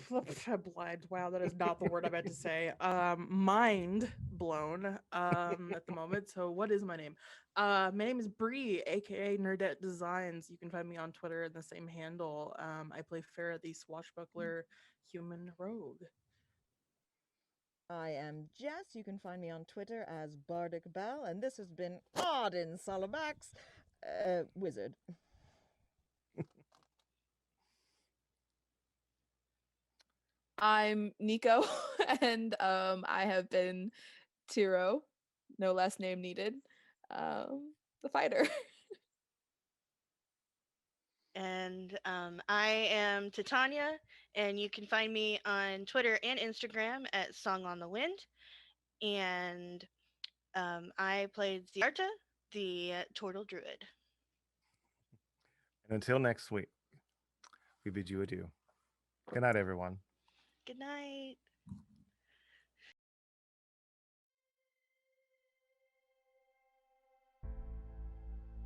Blind. Wow, that is not the word I meant to say. Mind blown. At the moment. So, what is my name? My name is Bree, aka Nerdette Designs. You can find me on Twitter in the same handle. I play Farrah, the swashbuckler human rogue. I am Jess. You can find me on Twitter as Bardic Bell, and this has been Arden Solomax, wizard. I'm Nico, and I have been Tiro, no last name needed. The fighter. And I am Titania, and you can find me on Twitter and Instagram at Song on the Wind. And I played Ziarta, the Turtle Druid. And until next week, we bid you adieu. Good night, everyone. Good night.